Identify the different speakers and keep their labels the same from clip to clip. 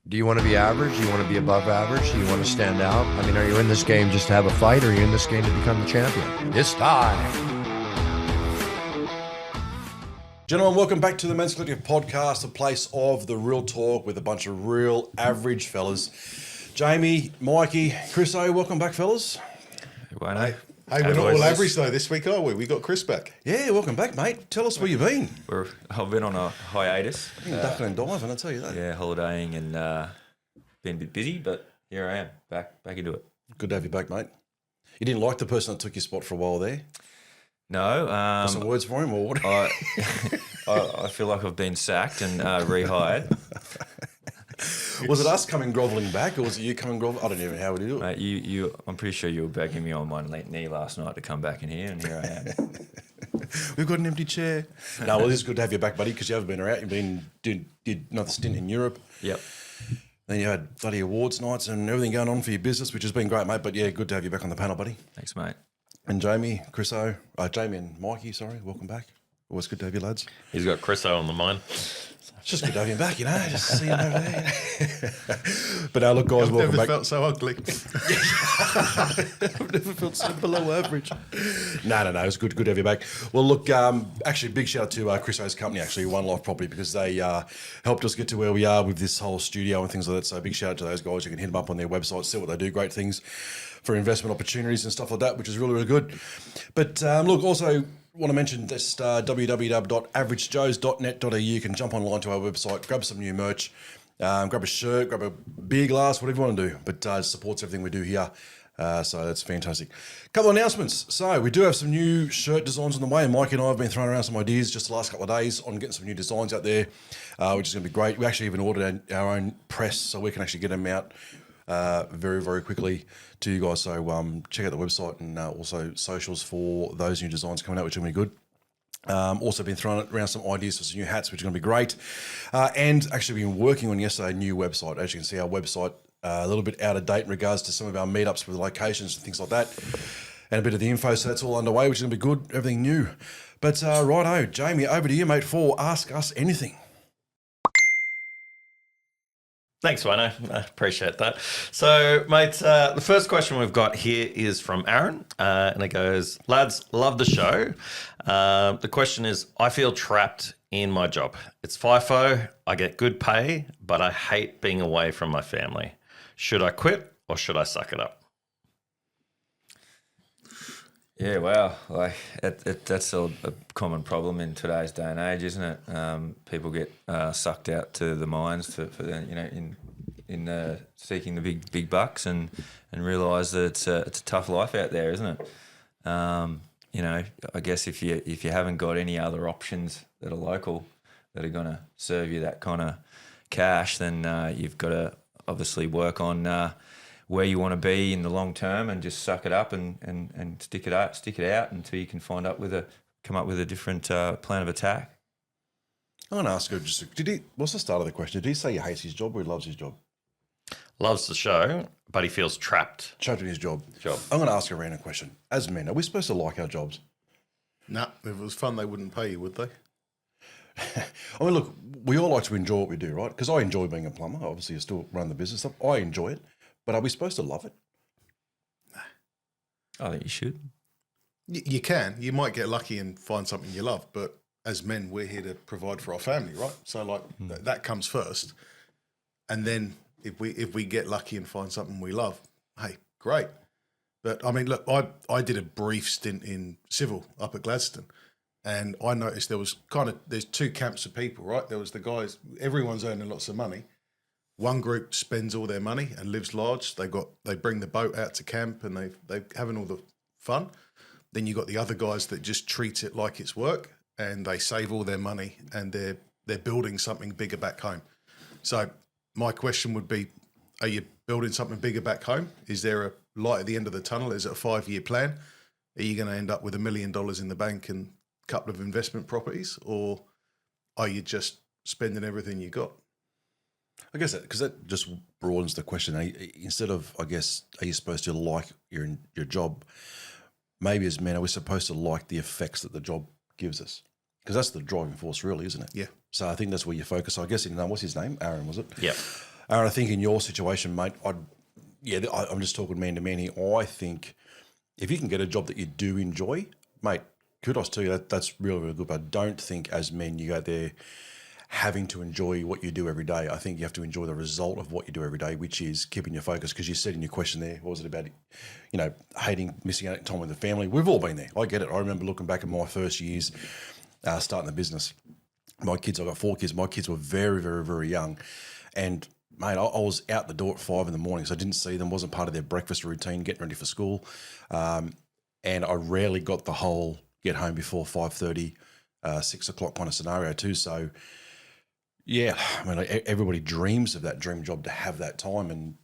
Speaker 1: Do you want to be average? Do you want to be above average? Do you want to stand out? I mean, are you in this game just to have a fight, or are you in this game to become the champion? It's time.
Speaker 2: Gentlemen, welcome back to the Masculinity podcast, a place of the real talk with a bunch of real average fellas. Jamie, Mikey, Chrisso, welcome back, fellas.
Speaker 3: Wayno.
Speaker 4: Hey, we're not all average though this week, are we? We got Chris back.
Speaker 2: Yeah, welcome back, mate. Tell us where you've been.
Speaker 3: I've been on a hiatus.
Speaker 2: Ducking and diving, I'll tell you that.
Speaker 3: Yeah, holidaying and been a bit busy, but here I am, back into it.
Speaker 2: Good to have you back, mate. You didn't like the person that took your spot for a while there?
Speaker 3: No.
Speaker 2: Some words for him, or what?
Speaker 3: I feel like I've been sacked and rehired.
Speaker 2: Was it us coming grovelling back, or was it you coming grovelling? I don't even know how we do it.
Speaker 3: Mate, I'm pretty sure you were begging me on one knee last night to come back in here, and here I am.
Speaker 2: We've got an empty chair. No, well, it's good to have you back, buddy, because you haven't been around. Did another stint in Europe.
Speaker 3: Yep.
Speaker 2: Then you had bloody awards nights and everything going on for your business, which has been great, mate. But yeah, good to have you back on the panel, buddy.
Speaker 3: Thanks, mate.
Speaker 2: And Jamie, Chrisso, Jamie and Mikey, sorry, welcome back. Always good to have you, lads.
Speaker 5: He's got Chrisso on the mind.
Speaker 2: It's just good to have you back, just see him over there. But look, guys,
Speaker 4: I've
Speaker 2: welcome
Speaker 4: never
Speaker 2: back.
Speaker 4: felt so ugly.
Speaker 2: I've never felt so below average. No, it's good to have you back. Well, look, actually, big shout out to Chrisso's company, actually, One Life Property, because they helped us get to where we are with this whole studio and things like that. So big shout out to those guys. You can hit them up on their website, see what they do, great things for investment opportunities and stuff like that, which is really, really good. But look, also want to mention this www.averagejoes.net.au. You can jump online to our website, grab some new merch, grab a shirt, grab a beer glass, whatever you want to do. But it supports everything we do here. So that's fantastic. Couple of announcements. So we do have some new shirt designs on the way, and Mike and I have been throwing around some ideas just the last couple of days on getting some new designs out there, which is going to be great. We actually even ordered our own press, so we can actually get them out very, very quickly to you guys. So check out the website and also socials for those new designs coming out, which are going to be good. Also been throwing around some ideas for some new hats, which are going to be great. And actually been working on yesterday a new website. As you can see, our website a little bit out of date in regards to some of our meetups with locations and things like that. And a bit of the info, so that's all underway, which is going to be good, everything new. But righto, Jamie, over to you, mate, for Ask Us Anything.
Speaker 5: Thanks, Wayno. I appreciate that. So, mate, the first question we've got here is from Aaron, and it goes, lads, love the show. The question is, I feel trapped in my job. It's FIFO, I get good pay, but I hate being away from my family. Should I quit or should I suck it up?
Speaker 3: Yeah, wow. That's a common problem in today's day and age, isn't it? People get sucked out to the mines for in seeking the big bucks and realise that it's a tough life out there, isn't it? I guess if you haven't got any other options that are local that are going to serve you that kind of cash, then you've got to obviously work on where you want to be in the long term and just suck it up and stick it out until you can come up with a different plan of attack.
Speaker 2: I'm going to ask you, what's the start of the question? Did he say he hates his job or he loves his job?
Speaker 5: Loves the show, but he feels trapped.
Speaker 2: Trapped in his job. I'm going to ask you a random question. As men, are we supposed to like our jobs?
Speaker 4: Nah, if it was fun, they wouldn't pay you, would they?
Speaker 2: I mean, look, we all like to enjoy what we do, right? Because I enjoy being a plumber. Obviously, I still run the business stuff. I enjoy it. But are we supposed to love it?
Speaker 3: I think you should.
Speaker 4: You can. You might get lucky and find something you love, but as men, we're here to provide for our family, right? So, that comes first. And then if we get lucky and find something we love, hey, great. But, I mean, look, I did a brief stint in civil up at Gladstone, and I noticed there's two camps of people, right? There was the guys, everyone's earning lots of money. One group spends all their money and lives large. They bring the boat out to camp and they having all the fun. Then you got the other guys that just treat it like it's work and they save all their money and they're building something bigger back home. So my question would be, are you building something bigger back home? Is there a light at the end of the tunnel? Is it a 5-year plan? Are you going to end up with $1 million in the bank and a couple of investment properties, or are you just spending everything you got?
Speaker 2: I guess because that just broadens the question. Instead of, I guess, are you supposed to like your job? Maybe as men, are we supposed to like the effects that the job gives us? Because that's the driving force, really, isn't it?
Speaker 4: Yeah.
Speaker 2: So I think that's where you focus. I guess, what's his name? Aaron, was it?
Speaker 5: Yeah.
Speaker 2: And I think in your situation, mate, I'm just talking man to man here. I think if you can get a job that you do enjoy, mate, kudos to you. That's really, really good. But I don't think as men you go out there having to enjoy what you do every day. I think you have to enjoy the result of what you do every day, which is keeping your focus. Because you said in your question there, what was it about, hating, missing out on time with the family? We've all been there. I get it. I remember looking back at my first years starting the business. My kids, I've got 4 kids. My kids were very, very, very young. And, mate, I was out the door at 5 a.m, so I didn't see them, wasn't part of their breakfast routine, getting ready for school. And I rarely got the whole get home before 5:30, 6 o'clock kind of scenario too. So, yeah, I mean, everybody dreams of that dream job to have that time, and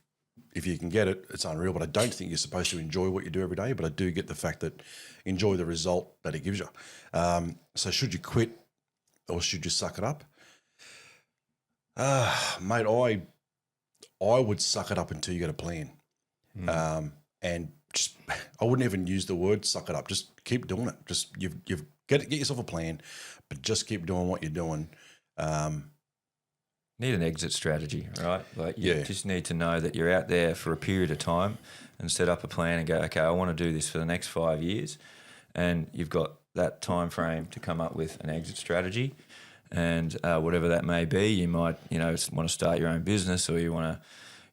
Speaker 2: if you can get it, it's unreal. But I don't think you're supposed to enjoy what you do every day, but I do get the fact that enjoy the result that it gives you. So should you quit or should you suck it up? Mate, I would suck it up until you get a plan. And just, I wouldn't even use the word suck it up. Just keep doing it. Just you've get yourself a plan, but just keep doing what you're doing.
Speaker 3: Need an exit strategy, right? Like you just need to know that you're out there for a period of time and set up a plan and go, okay, I want to do this for the next 5 years. And you've got that time frame to come up with an exit strategy. And whatever that may be, you might, want to start your own business, or you want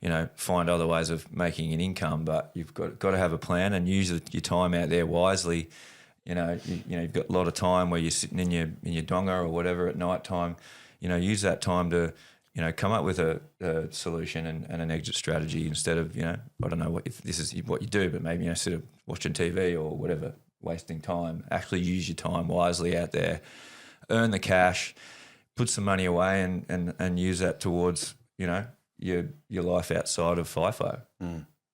Speaker 3: to, find other ways of making an income. But you've got to have a plan and use your time out there wisely. You've got a lot of time where you're sitting in your donga or whatever at night time. Use that time to, come up with a solution and an exit strategy instead of, I don't know if this is what you do, but maybe, instead of watching TV or whatever, wasting time, actually use your time wisely out there, earn the cash, put some money away and use that towards, your life outside of FIFO.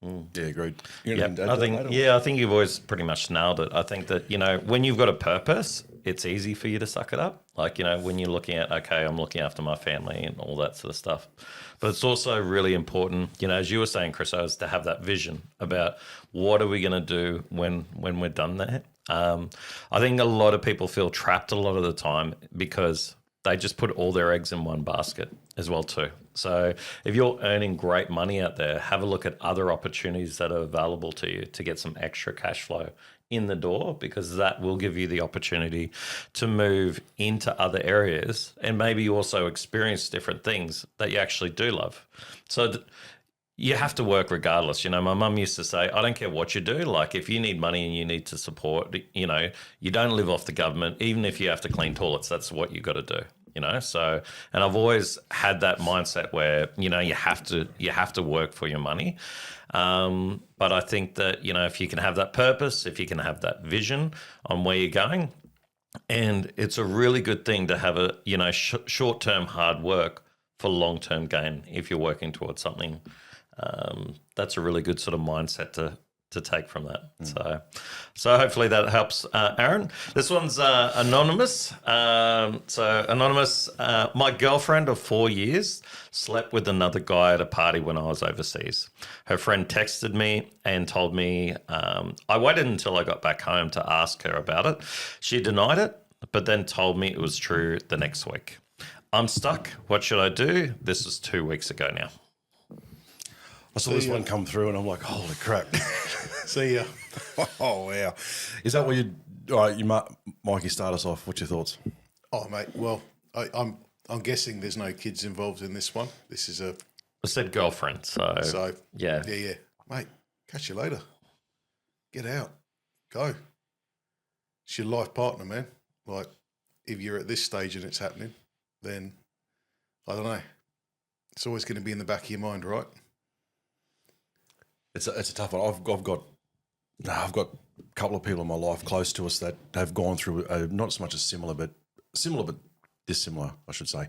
Speaker 2: Yeah, agreed.
Speaker 5: I think you've always pretty much nailed it. I think that, when you've got a purpose, it's easy for you to suck it up. Like, when you're looking at, okay, I'm looking after my family and all that sort of stuff. But it's also really important, as you were saying, Chrisso, is to have that vision about what are we going to do when we're done there. I think a lot of people feel trapped a lot of the time because they just put all their eggs in one basket as well too. So if you're earning great money out there, have a look at other opportunities that are available to you to get some extra cash flow in the door, because that will give you the opportunity to move into other areas and maybe also experience different things that you actually do love. So you have to work regardless. My mum used to say, I don't care what you do. Like, if you need money and you need to support, you don't live off the government. Even if you have to clean toilets, that's what you got to do. So, and I've always had that mindset where, you have to work for your money. But I think that, if you can have that purpose, if you can have that vision on where you're going, and it's a really good thing to have a, short-term hard work for long-term gain if you're working towards something. That's a really good sort of mindset to take from that. So hopefully that helps, Aaron. This one's anonymous. So anonymous, my girlfriend of 4 years slept with another guy at a party when I was overseas. Her friend texted me and told me, I waited until I got back home to ask her about it. She denied it, but then told me it was true the next week. I'm stuck. What should I do? This was 2 weeks ago now.
Speaker 2: I saw this one come through and I'm like, holy crap.
Speaker 4: See ya.
Speaker 2: Oh, wow. Is that what all right, Mikey, start us off. What's your thoughts?
Speaker 4: Oh, mate. Well, I'm guessing there's no kids involved in this one. This is
Speaker 5: I said girlfriend, so yeah.
Speaker 4: Mate, catch you later. Get out. Go. It's your life partner, man. Like, if you're at this stage and it's happening, then, I don't know. It's always going to be in the back of your mind, right?
Speaker 2: It's a tough one. I've got a couple of people in my life close to us that have gone through not so much as similar, but dissimilar, I should say.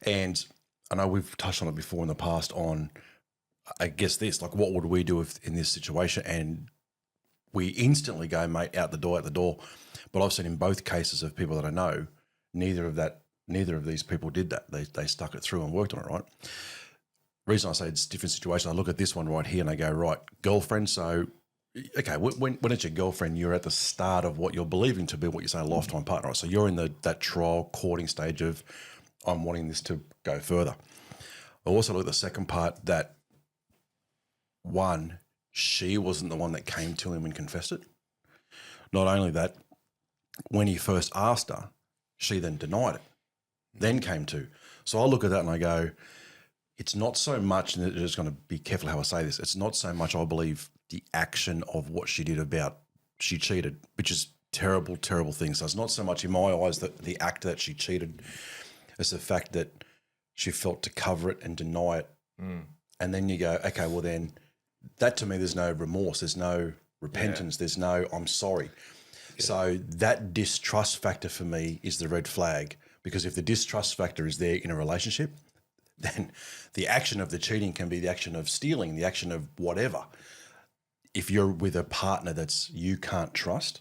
Speaker 2: And I know we've touched on it before in the past on, I guess this, like, what would we do in this situation? And we instantly go, mate, out the door. But I've seen in both cases of people that I know, neither of these people did that. They stuck it through and worked on it, right? Reason I say it's a different situation, I look at this one right here and I go, right, girlfriend. So, okay, when it's your girlfriend, you're at the start of what you're believing to be what you say a lifetime partner. Right? So you're in that trial courting stage of, I'm wanting this to go further. I also look at the second part that, one, she wasn't the one that came to him and confessed it. Not only that, when he first asked her, she then denied it, then came to. So I look at that and I go, it's not so much, and I'm just going to be careful how I say this, it's not so much, I believe, the action of what she did about she cheated, which is terrible, terrible thing. So it's not so much in my eyes that the act that she cheated, it's the fact that she felt to cover it and deny it. And then you go, okay, well then that to me, there's no remorse, there's no repentance, there's no I'm sorry. So that distrust factor for me is the red flag, because if the distrust factor is there in a relationship, then the action of the cheating can be the action of stealing, the action of whatever. If you're with a partner that's you can't trust,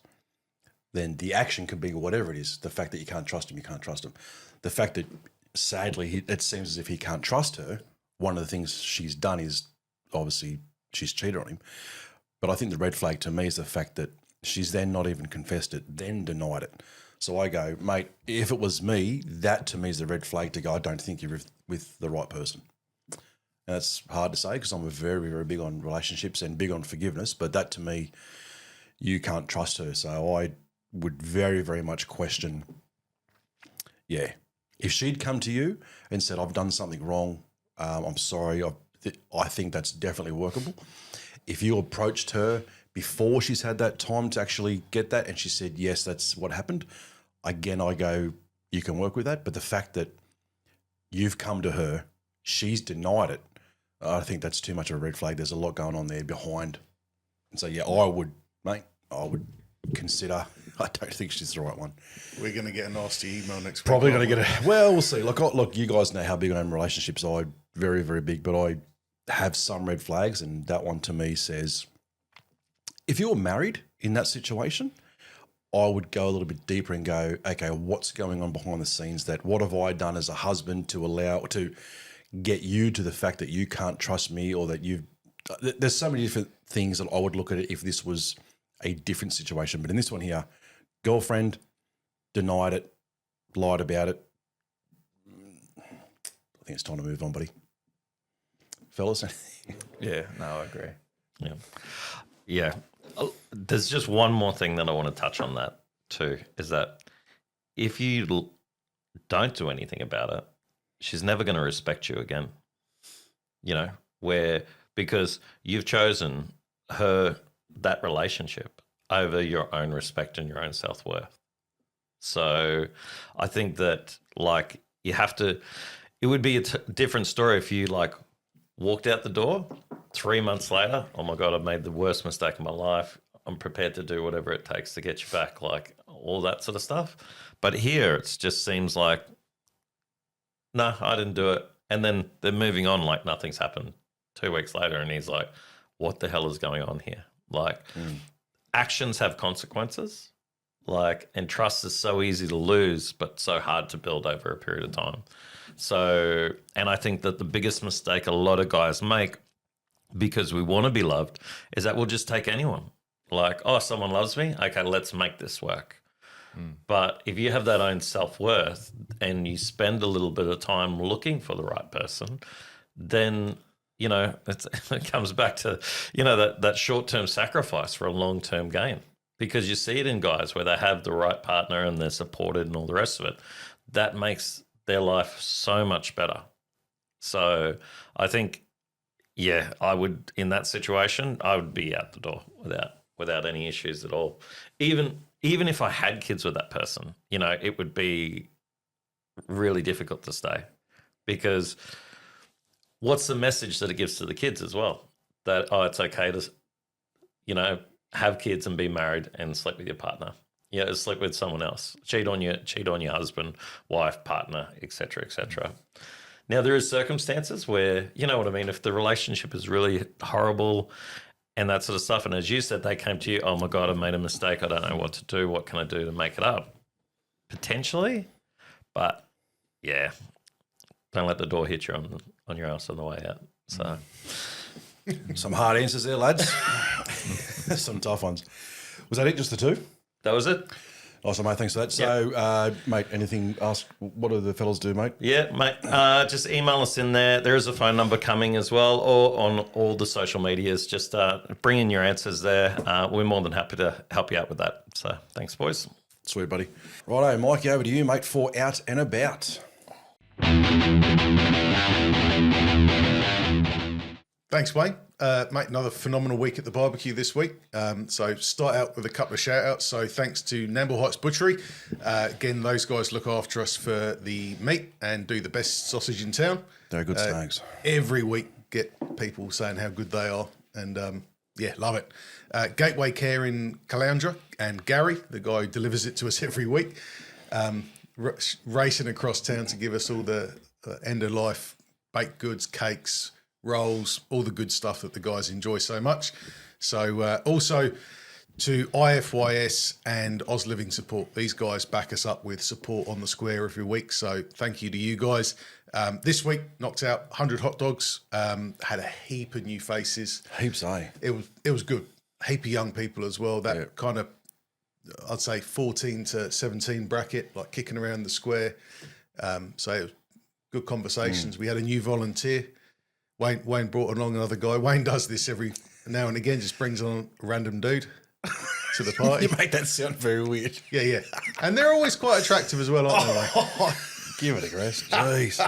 Speaker 2: then the action can be whatever it is. The fact that you can't trust him, you can't trust him. The fact that sadly it seems as if he can't trust her, one of the things she's done is obviously she's cheated on him. But I think the red flag to me is the fact that she's then not even confessed it, then denied it. So I go, mate, if it was me, that to me is the red flag to go, I don't think you're with the right person. And that's hard to say because I'm very, very big on relationships and big on forgiveness. But that to me, you can't trust her. So I would very, very much question, if she'd come to you and said, I've done something wrong, I'm sorry, I think that's definitely workable. If you approached her before she's had that time to actually get that and she said, yes, that's what happened, again, I go, you can work with that. But the fact that you've come to her, she's denied it, I think that's too much of a red flag. There's a lot going on there behind. And so, I would consider, I don't think she's the right one.
Speaker 4: We're going to get a nasty email next week.
Speaker 2: Probably going to get we'll see. Look, you guys know how big I am in relationships. I'm very, very big, but I have some red flags. And that one to me says, if you were married in that situation, I would go a little bit deeper and go, okay, what's going on behind the scenes? What have I done as a husband to get you to the fact that you can't trust me, or that there's so many different things that I would look at it if this was a different situation. But in this one here, girlfriend denied it, lied about it. I think it's time to move on, buddy. Fellas?
Speaker 3: Yeah, no, I agree.
Speaker 5: Yeah. There's just one more thing that I want to touch on that too, is that if you don't do anything about it, she's never going to respect you again. Because you've chosen that relationship over your own respect and your own self-worth. So I think that you have to, it would be a different story if you walked out the door 3 months later, oh my God, I've made the worst mistake of my life. I'm prepared to do whatever it takes to get you back, all that sort of stuff. But here it just seems like, no, I didn't do it. And then they're moving on like nothing's happened 2 weeks later. And he's like, what the hell is going on here? Actions have consequences. And trust is so easy to lose, but so hard to build over a period of time. So, and I think that the biggest mistake a lot of guys make, because we want to be loved, is that we'll just take anyone. Someone loves me. Okay, let's make this work. But if you have that own self-worth and you spend a little bit of time looking for the right person, then, it comes back to, that short-term sacrifice for a long-term gain. Because you see it in guys where they have the right partner and they're supported and all the rest of it. That makes their life so much better. So I think, I would, in that situation, I would be out the door without any issues at all. Even if I had kids with that person, it would be really difficult to stay, because what's the message that it gives to the kids as well? That, it's okay to, have kids and be married and sleep with your partner. Sleep with someone else. Cheat on your husband, wife, partner, etc., etc. Now, there is circumstances where, you know what I mean, if the relationship is really horrible and that sort of stuff, and as you said, they came to you, oh my God, I made a mistake, I don't know what to do, what can I do to make it up? Potentially, but don't let the door hit you on your ass on the way out. So,
Speaker 2: some hard answers there, lads. Some tough ones. Was that it, just the two?
Speaker 5: That was it?
Speaker 2: Awesome, mate. Thanks for that. So, mate, anything else? What do the fellas do, mate?
Speaker 5: Yeah, mate. Just email us in there. There is a phone number coming as well, or on all the social medias. Just bring in your answers there. We're more than happy to help you out with that. So thanks, boys.
Speaker 2: Sweet, buddy. Righto, Mikey, over to you, mate, for Out and About.
Speaker 4: Thanks, Wayne. Mate, another phenomenal week at the barbecue this week. So start out with a couple of shout outs. So thanks to Namble Heights Butchery. Again, those guys look after us for the meat and do the best sausage in town.
Speaker 2: They're good snags.
Speaker 4: Every week get people saying how good they are. And yeah, love it. Gateway Care in Caloundra and Gary, the guy who delivers it to us every week, racing across town to give us all the end of life baked goods, cakes, rolls, all the good stuff that the guys enjoy so much. So also to IFYS and Oz Living Support. These guys back us up with support on the square every week. So thank you to you guys. This week knocked out 100 hot dogs. Had a heap of new faces.
Speaker 2: Heaps, eh?
Speaker 4: It was good. Heap of young people as well. That kind of, I'd say 14 to 17 bracket, like kicking around the square. So it was good conversations. We had a new volunteer. Wayne brought along another guy. Wayne does this every now and again, just brings on a random dude to the party.
Speaker 2: You make that sound very weird.
Speaker 4: Yeah. And they're always quite attractive as well, aren't they?
Speaker 2: Give it a rest. Jeez.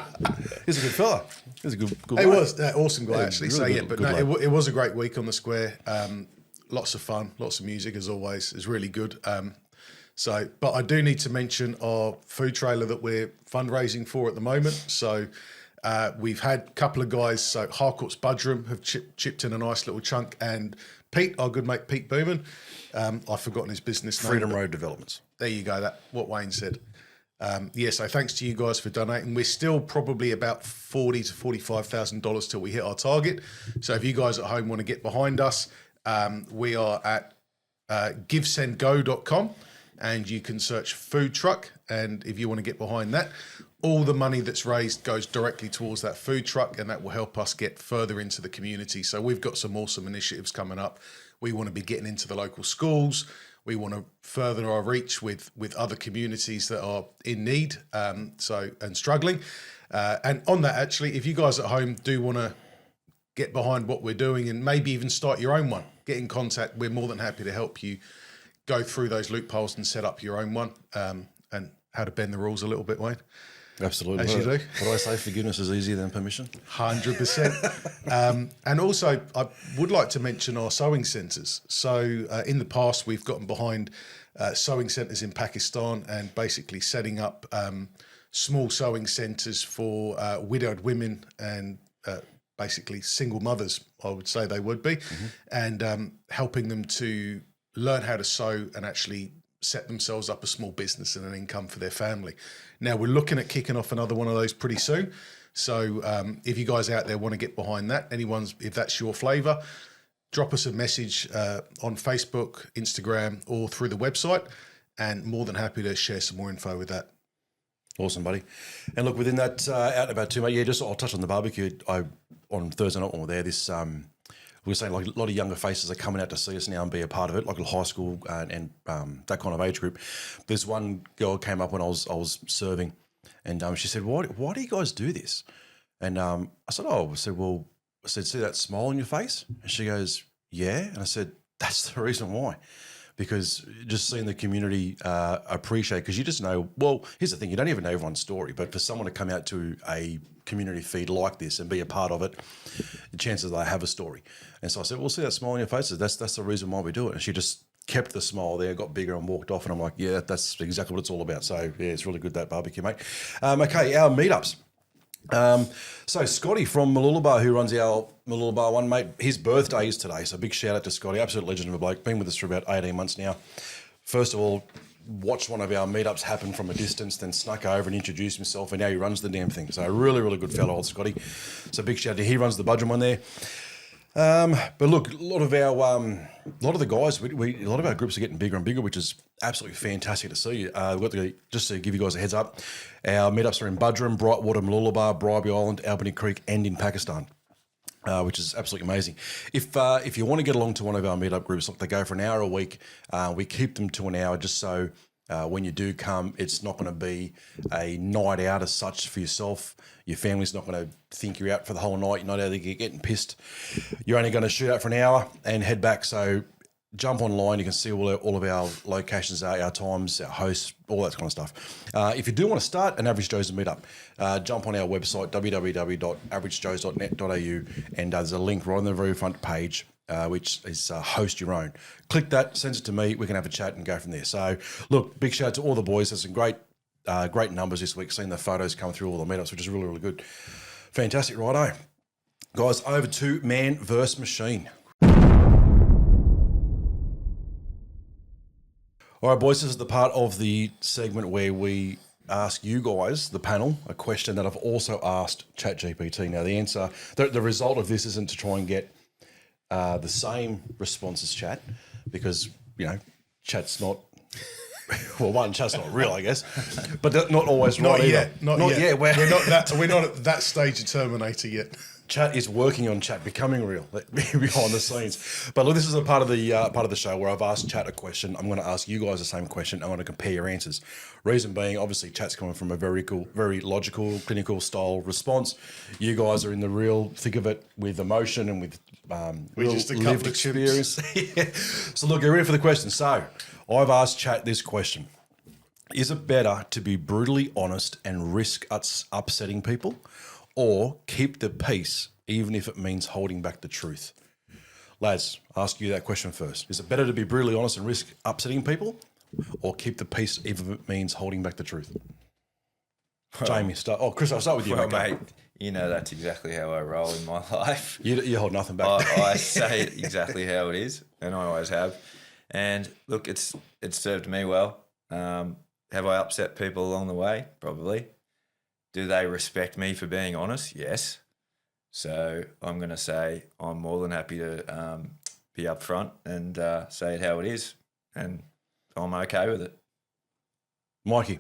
Speaker 2: He's a good fella. He's a good
Speaker 4: He
Speaker 2: guy.
Speaker 4: was an awesome guy, actually.
Speaker 2: really
Speaker 4: So, yeah,
Speaker 2: good-
Speaker 4: but
Speaker 2: good
Speaker 4: no,
Speaker 2: bloke.
Speaker 4: it was a great week on the square. Lots of fun, lots of music, as always. It's really good. But I do need to mention our food trailer that we're fundraising for at the moment. So we've had a couple of guys. So Harcourt's Budrum have chipped in a nice little chunk. And Pete, our good mate Pete Booman, I've forgotten his business name.
Speaker 2: Freedom Road Developments.
Speaker 4: There you go. That what Wayne said. So thanks to you guys for donating. We're still probably about $40,000 to $45,000 till we hit our target. So if you guys at home want to get behind us, we are at givesendgo.com and you can search food truck. And if you want to get behind that, all the money that's raised goes directly towards that food truck, and that will help us get further into the community. So we've got some awesome initiatives coming up. We want to be getting into the local schools. We want to further our reach with other communities that are in need and struggling. And on that, actually, if you guys at home do want to get behind what we're doing and maybe even start your own one, get in contact. We're more than happy to help you go through those loopholes and set up your own one, and how to bend the rules a little bit, Wayne.
Speaker 2: Absolutely.
Speaker 4: As you do.
Speaker 2: What do I say? Forgiveness is easier than permission.
Speaker 4: 100%. And also, I would like to mention our sewing centres. So in the past, we've gotten behind sewing centres in Pakistan and basically setting up small sewing centres for widowed women and basically single mothers, I would say they would be, and helping them to learn how to sew and actually set themselves up a small business and an income for their family. Now we're looking at kicking off another one of those pretty soon. So if you guys out there want to get behind that, if that's your flavour, drop us a message on Facebook, Instagram, or through the website, and more than happy to share some more info with that.
Speaker 2: Awesome, buddy. And look, within that out and about too, mate, I'll touch on the barbecue. On Thursday night when we're there, we were saying like a lot of younger faces are coming out to see us now and be a part of it, like a high school and that kind of age group. There's one girl came up when I was serving, and she said, "Why do you guys do this?" And I said, "See that smile on your face?" And she goes, "Yeah." And I said, "That's the reason why." Because just seeing the community appreciate, because you just know, well, here's the thing, you don't even know everyone's story, but for someone to come out to a community feed like this and be a part of it, the chances they have a story. And so I said, well, see that smile on your faces, that's the reason why we do it. And she just kept the smile there, got bigger and walked off. And I'm like, yeah, that's exactly what it's all about. So yeah, it's really good, that barbecue, mate. Okay, our meetups. So Scotty from Malulabar, who runs our Malulabar one, mate, his birthday is today. So big shout out to Scotty, absolute legend of a bloke, been with us for about 18 months now. First of all, watched one of our meetups happen from a distance, then snuck over and introduced himself, and now he runs the damn thing. So a really, really good fellow, old Scotty. So big shout out to him. He runs the Budrum one there. But look, a lot of the guys, a lot of our groups are getting bigger and bigger, which is absolutely fantastic to see. Just to give you guys a heads up, our meetups are in Budrum, Brightwater, Malulabar, Bribey Island, Albany Creek, and in Pakistan, which is absolutely amazing. If you want to get along to one of our meetup groups, look, they go for an hour a week. We keep them to an hour just so When you do come, it's not going to be a night out as such for yourself. Your family's not going to think you're out for the whole night. You're not out there getting pissed. You're only going to shoot out for an hour and head back. So jump online. You can see all of our locations, our times, our hosts, all that kind of stuff. If you do want to start an Average Joe's meetup, jump on our website, www.averagejoes.net.au, and there's a link right on the very front page, which is host your own. Click that, send it to me. We can have a chat and go from there. So, look, big shout out to all the boys. There's some great numbers this week. Seeing the photos come through all the meetups, which is really, really good. Fantastic, righto. Guys, over to Man vs. Machine. All right, boys, this is the part of the segment where we ask you guys, the panel, a question that I've also asked ChatGPT. Now, the answer, the result of this isn't to try and get the same response as chat, because, chat's not, well, chat's not real, I guess, but not always right either.
Speaker 4: Not yet. We're not at that stage of Terminator yet.
Speaker 2: Chat is working on chat becoming real behind the scenes. But look, this is a part of the show where I've asked chat a question. I'm going to ask you guys the same question. I'm going to compare your answers. Reason being, obviously, chat's coming from a very cool, very logical, clinical style response. You guys are in the real thick of it with emotion and with real
Speaker 4: just a couple
Speaker 2: lived
Speaker 4: of
Speaker 2: experience. Yeah. So look, get ready for the question. So I've asked chat this question. Is it better to be brutally honest and risk upsetting people, or keep the peace even if it means holding back the truth? Lads, ask you that question first. Is it better to be brutally honest and risk upsetting people, or keep the peace even if it means holding back the truth? Jamie, start. Oh, Chris, I'll start with you.
Speaker 3: Well,
Speaker 2: mate.
Speaker 3: mate, you know that's exactly how I roll in my life.
Speaker 2: You hold nothing back.
Speaker 3: I say it exactly how it is, and I always have. And look, it's served me well. Have I upset people along the way? Probably. Do they respect me for being honest? Yes. So I'm going to say I'm more than happy to be upfront and say it how it is, and I'm okay with it.
Speaker 2: Mikey,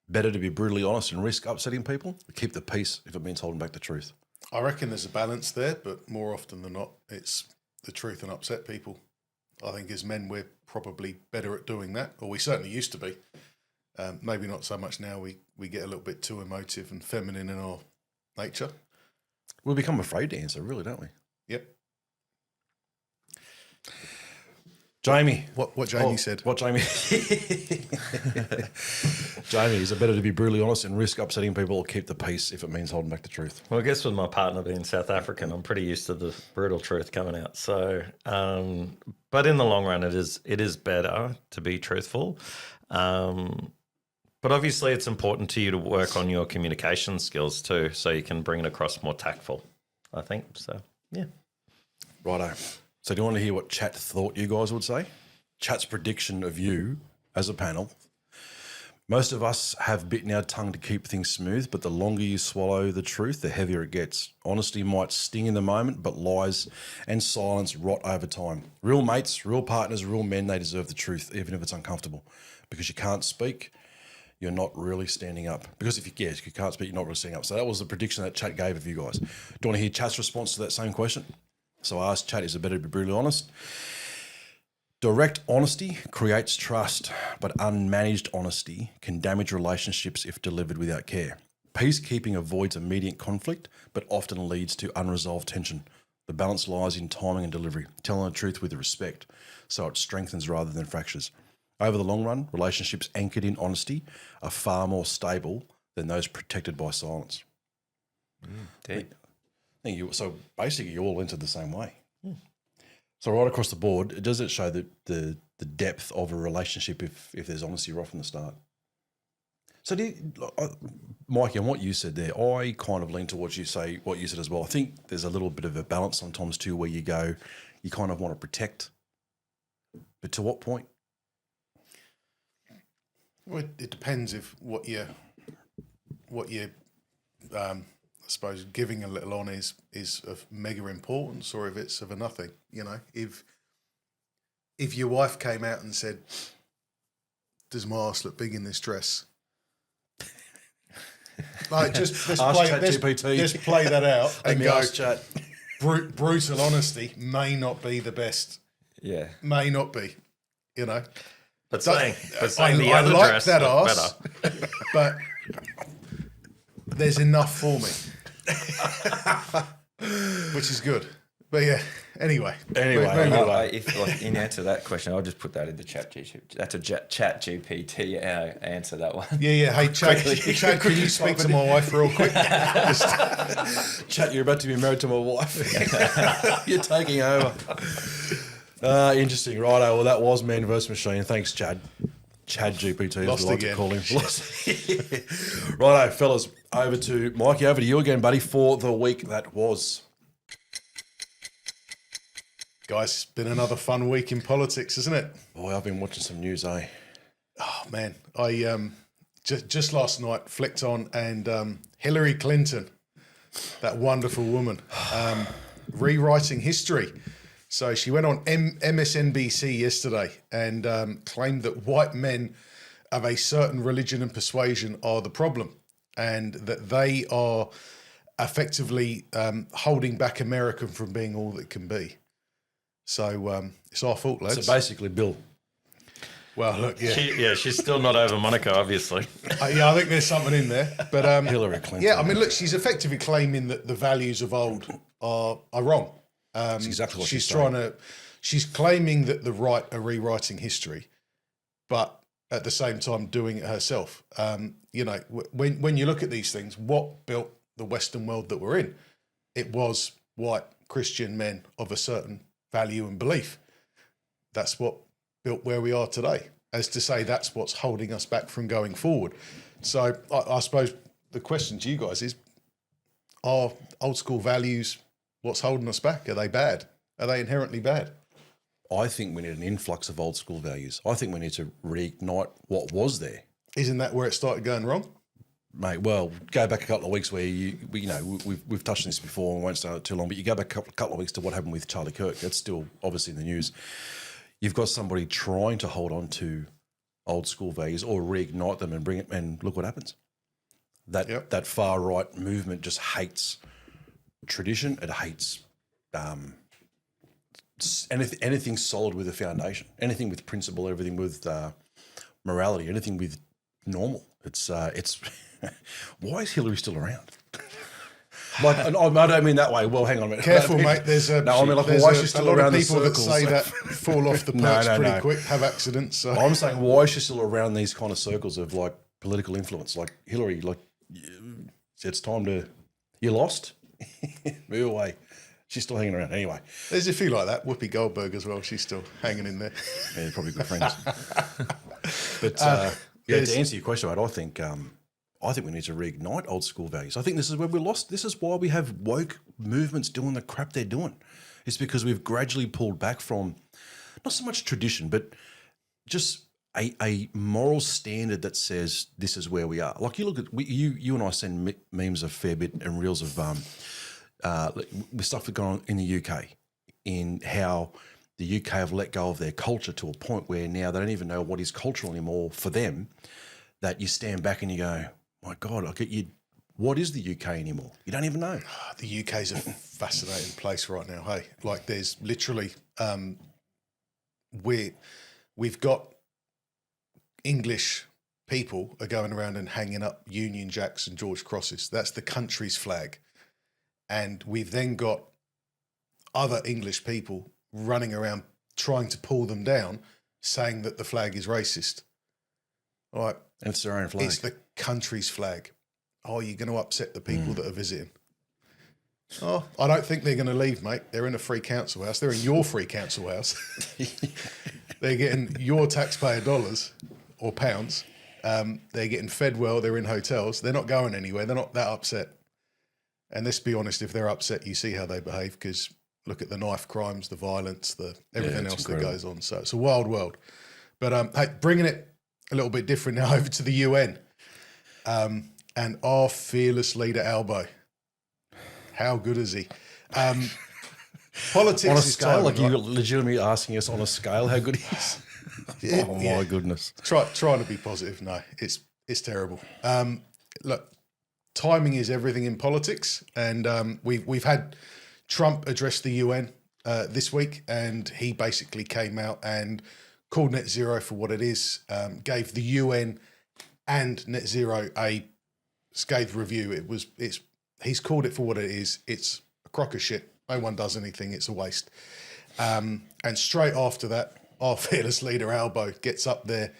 Speaker 2: better to be brutally honest and risk upsetting people, or keep the peace if it means holding back the truth?
Speaker 4: I reckon there's a balance there, but more often than not, it's the truth and upset people. I think as men, we're probably better at doing that, or we certainly used to be. Maybe not so much now. We get a little bit too emotive and feminine in our nature.
Speaker 2: We become afraid to answer, really, don't we?
Speaker 4: Yep.
Speaker 2: Jamie.
Speaker 4: What Jamie said.
Speaker 2: What Jamie... Jamie, is it better to be brutally honest and risk upsetting people, or keep the peace if it means holding back the truth?
Speaker 5: Well, I guess with my partner being South African, I'm pretty used to the brutal truth coming out. So, but in the long run, it is better to be truthful. But obviously, it's important to you to work on your communication skills too, so you can bring it across more tactful, I think. So, yeah.
Speaker 2: Righto. So do you want to hear what chat thought you guys would say? Chat's prediction of you as a panel. Most of us have bitten our tongue to keep things smooth, but the longer you swallow the truth, the heavier it gets. Honesty might sting in the moment, but lies and silence rot over time. Real mates, real partners, real men, they deserve the truth, even if it's uncomfortable. Because you can't speak, you're not really standing up. Because if you can't speak, you're not really standing up. So that was the prediction that chat gave of you guys. Do you want to hear chat's response to that same question? So I asked chat, is it better to be brutally honest? Direct honesty creates trust, but unmanaged honesty can damage relationships if delivered without care. Peacekeeping avoids immediate conflict, but often leads to unresolved tension. The balance lies in timing and delivery, telling the truth with respect, so it strengthens rather than fractures. Over the long run, relationships anchored in honesty are far more stable than those protected by silence.
Speaker 3: Deep.
Speaker 2: So basically, you all entered the same way. So right across the board, does it show the depth of a relationship if there's honesty right from the start? So, Mikey, on what you said there, I kind of lean towards what you said as well. I think there's a little bit of a balance sometimes too, where you kind of want to protect, but to what point?
Speaker 4: Well, it depends if what you're I suppose giving a little on is of mega importance, or if it's of a nothing. If your wife came out and said, "Does my arse look big in this dress?" Like, just let's play that out and go.
Speaker 2: Chat.
Speaker 4: Brutal honesty may not be the best.
Speaker 3: Yeah.
Speaker 4: May not be.
Speaker 5: But But saying the
Speaker 4: I
Speaker 5: other
Speaker 4: like
Speaker 5: dress
Speaker 4: that
Speaker 5: looked
Speaker 4: ass,
Speaker 5: better.
Speaker 4: but there's enough for me, which is good. But yeah, anyway. Moving on.
Speaker 3: In answer to that question, I'll just put that in the chat GPT. That's a chat GPT answer that one.
Speaker 4: Yeah. Hey, Chad, can you speak to my wife real quick?
Speaker 2: Chat, you're about to be married to my wife. You're taking over. Interesting. Righto. Well, that was Man vs. Machine. Thanks, Chad. Chad GPT, as
Speaker 4: Lost
Speaker 2: we like
Speaker 4: again.
Speaker 2: to call him. Righto, fellas. Over to Mikey. Over to you again, buddy, for the week that was.
Speaker 4: Guys, it's been another fun week in politics, isn't it?
Speaker 2: Boy, I've been watching some news, eh?
Speaker 4: Oh man, I just last night flicked on and Hillary Clinton, that wonderful woman, rewriting history. So she went on MSNBC yesterday and claimed that white men of a certain religion and persuasion are the problem, and that they are effectively holding back America from being all that it can be. So it's our fault, lads.
Speaker 2: So basically, Bill.
Speaker 4: Well, look, yeah.
Speaker 5: She's still not over Monaco, obviously.
Speaker 4: Yeah, I think there's something in there. But
Speaker 2: Hillary Clinton.
Speaker 4: yeah, I mean, look, she's effectively claiming that the values of old are wrong.
Speaker 2: That's exactly what
Speaker 4: she's
Speaker 2: saying.
Speaker 4: She's claiming that the right are rewriting history, but at the same time doing it herself. When you look at these things, what built the Western world that we're in? It was white Christian men of a certain value and belief. That's what built where we are today, as to say that's what's holding us back from going forward. So I suppose the question to you guys is, are old school values what's holding us back? Are they bad? Are they inherently bad?
Speaker 2: I think we need an influx of old school values. I think we need to reignite what was there.
Speaker 4: Isn't that where it started going wrong?
Speaker 2: Mate, well, go back a couple of weeks where we've touched on this before and won't start it too long, but you go back a couple of weeks to what happened with Charlie Kirk. That's still obviously in the news. You've got somebody trying to hold on to old school values or reignite them and bring it, and look what happens. That far right movement just hates tradition. It hates anything solid with a foundation, anything with principle, everything with morality, anything with normal. It's why is Hillary still around? Like, I don't mean that way. Well, hang on a minute.
Speaker 4: Careful, mate. There's a
Speaker 2: why is she still
Speaker 4: lot
Speaker 2: around
Speaker 4: of people
Speaker 2: the
Speaker 4: that
Speaker 2: circles?
Speaker 4: say that fall off the perch pretty quick, have accidents. So.
Speaker 2: I'm saying, why is she still around these kind of circles of like political influence? Like Hillary, it's time to, you lost, move away. She's still hanging around anyway.
Speaker 4: There's a few like that. Whoopi Goldberg as well. She's still hanging in there.
Speaker 2: Yeah, they're probably good friends. But to answer your question, mate, I think we need to reignite old school values. I think this is where we lost. This is why we have woke movements doing the crap they're doing. It's because we've gradually pulled back from not so much tradition, but just a moral standard that says this is where we are. Like you look at you and I send memes a fair bit and reels of with stuff that's going on in the UK, in how the UK have let go of their culture to a point where now they don't even know what is cultural anymore for them. That you stand back and you go, my God, what is the UK anymore? You don't even know.
Speaker 4: The UK is a fascinating place right now. Hey, like there's literally, we've got English people are going around and hanging up Union Jacks and George Crosses. That's the country's flag. And we've then got other English people running around trying to pull them down, saying that the flag is racist. All right.
Speaker 2: And it's their own flag.
Speaker 4: It's the country's flag. Oh, you're going to upset the people that are visiting. Oh, I don't think they're going to leave, mate. They're in a free council house. They're in your free council house. They're getting your taxpayer dollars or pounds. They're getting fed well. They're in hotels. They're not going anywhere. They're not that upset. And let's be honest, if they're upset, you see how they behave, because look at the knife crimes, the violence, everything else
Speaker 2: incredible.
Speaker 4: that goes on. So it's a wild world. But hey, bringing it a little bit different now over to the UN. And our fearless leader, Albo. How good is he? Politics
Speaker 2: on a
Speaker 4: is
Speaker 2: scale,
Speaker 4: timing,
Speaker 2: like
Speaker 4: right?
Speaker 2: you're legitimately asking us on a scale how good he is. Oh my goodness.
Speaker 4: Trying to be positive. No, it's terrible. Look, timing is everything in politics. And we've had Trump address the UN this week, and he basically came out and called net zero for what it is, gave the UN and net zero a scathed review. He's called it for what it is. It's a crock of shit. No one does anything. It's a waste. And straight after that, our fearless leader Albo gets up there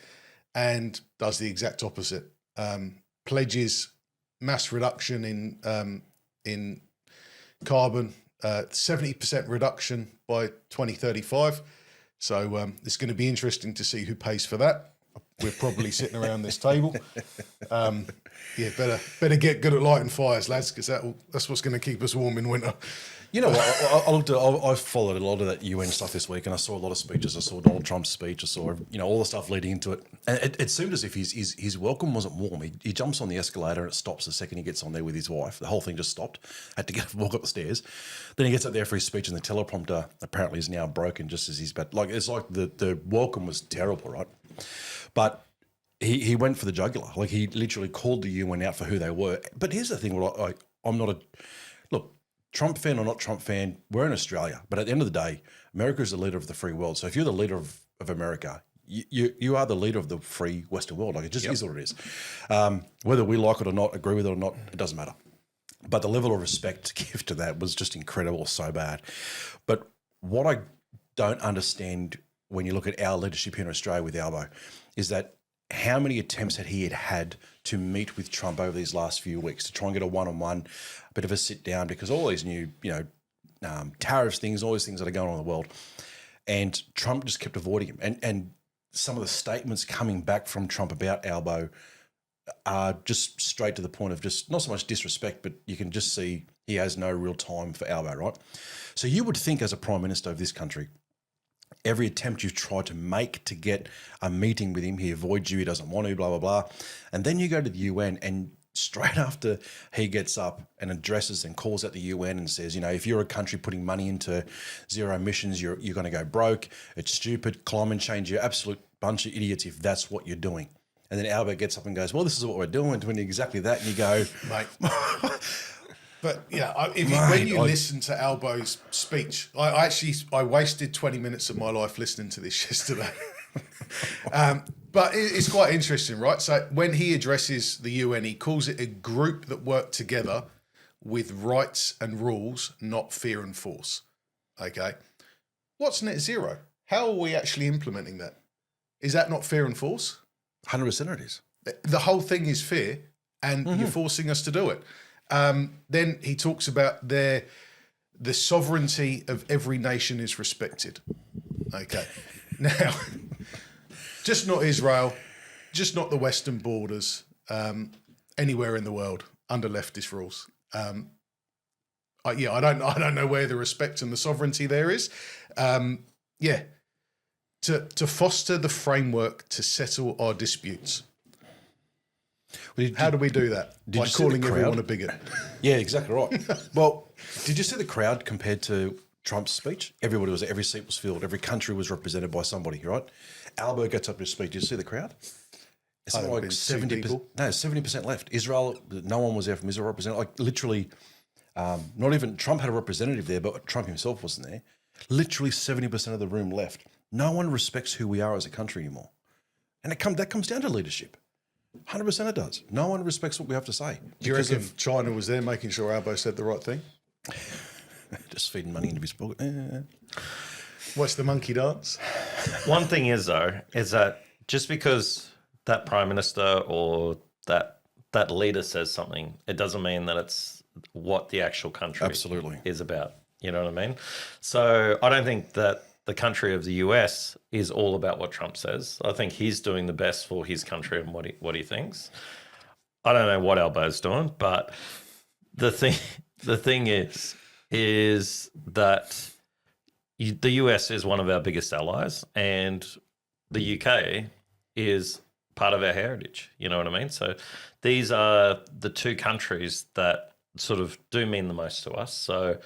Speaker 4: and does the exact opposite. Pledges mass reduction in carbon, 70% reduction by 2035. So it's going to be interesting to see who pays for that. We're probably sitting around this table. Better get good at lighting fires, lads, because that's what's going to keep us warm in winter.
Speaker 2: You know what? I followed a lot of that UN stuff this week, and I saw a lot of speeches. I saw Donald Trump's speech. I saw all the stuff leading into it, and it seemed as if his welcome wasn't warm. He jumps on the escalator and it stops the second he gets on there with his wife. The whole thing just stopped. Had to walk up the stairs. Then he gets up there for his speech, and the teleprompter apparently is now broken just as he's about. It's like the welcome was terrible, right? But he went for the jugular. Like he literally called the UN out for who they were. But here's the thing: I'm not look. Trump fan or not Trump fan, we're in Australia. But at the end of the day, America is the leader of the free world. So if you're the leader of America, you are the leader of the free Western world. Like it just is what it is. Whether we like it or not, agree with it or not, it doesn't matter. But the level of respect to give to that was just incredible, so bad. But what I don't understand when you look at our leadership here in Australia with Albo is that how many attempts he had to meet with Trump over these last few weeks to try and get a one-on-one, a bit of a sit-down, because all these new, tariffs things, all these things that are going on in the world, and Trump just kept avoiding him. And some of the statements coming back from Trump about Albo are just straight to the point of just not so much disrespect, but you can just see he has no real time for Albo, right? So you would think as a Prime Minister of this country, every attempt you've tried to make to get a meeting with him, he avoids you, he doesn't want to, blah, blah, blah. And then you go to the UN and straight after he gets up and addresses and calls out the UN and says, if you're a country putting money into zero emissions, you're going to go broke. It's stupid. Climate change, you're absolute bunch of idiots if that's what you're doing. And then Albert gets up and goes, well, this is what we're doing, doing exactly that. And you go,
Speaker 4: mate. But yeah, when you listen to Albo's speech, I wasted 20 minutes of my life listening to this yesterday. But it's quite interesting, right? So when he addresses the UN, he calls it a group that work together with rights and rules, not fear and force. Okay. What's net zero? How are we actually implementing that? Is that not fear and force?
Speaker 2: 100% it is.
Speaker 4: The whole thing is fear, and you're forcing us to do it. Then he talks about the sovereignty of every nation is respected. Okay. Now, just not Israel, just not the Western borders, anywhere in the world under leftist rules. I don't know where the respect and the sovereignty there is. To foster the framework to settle our disputes. How do we do that? By calling everyone a bigot.
Speaker 2: Yeah, exactly right. Well, did you see the crowd compared to Trump's speech? Every seat was filled. Every country was represented by somebody, right? Albert gets up to speak. Did you see the crowd? It's like 70%. No, 70% left. Israel, no one was there from Israel represented. Like literally, not even Trump had a representative there, but Trump himself wasn't there. Literally 70% of the room left. No one respects who we are as a country anymore. And that comes down to leadership. 100% it does. No one respects what we have to say.
Speaker 4: Do you reckon China was there making sure Albo said the right thing?
Speaker 2: Just feeding money into his pocket.
Speaker 4: Watch the monkey dance.
Speaker 5: One thing is that just because that prime minister or that leader says something, it doesn't mean that it's what the actual country is about. You know what I mean? So I don't think that the country of the US is all about what Trump says. I think he's doing the best for his country and what he thinks. I don't know what Albo's doing, but the thing is that the US is one of our biggest allies, and the UK is part of our heritage. You know what I mean? So these are the two countries that sort of do mean the most to us. So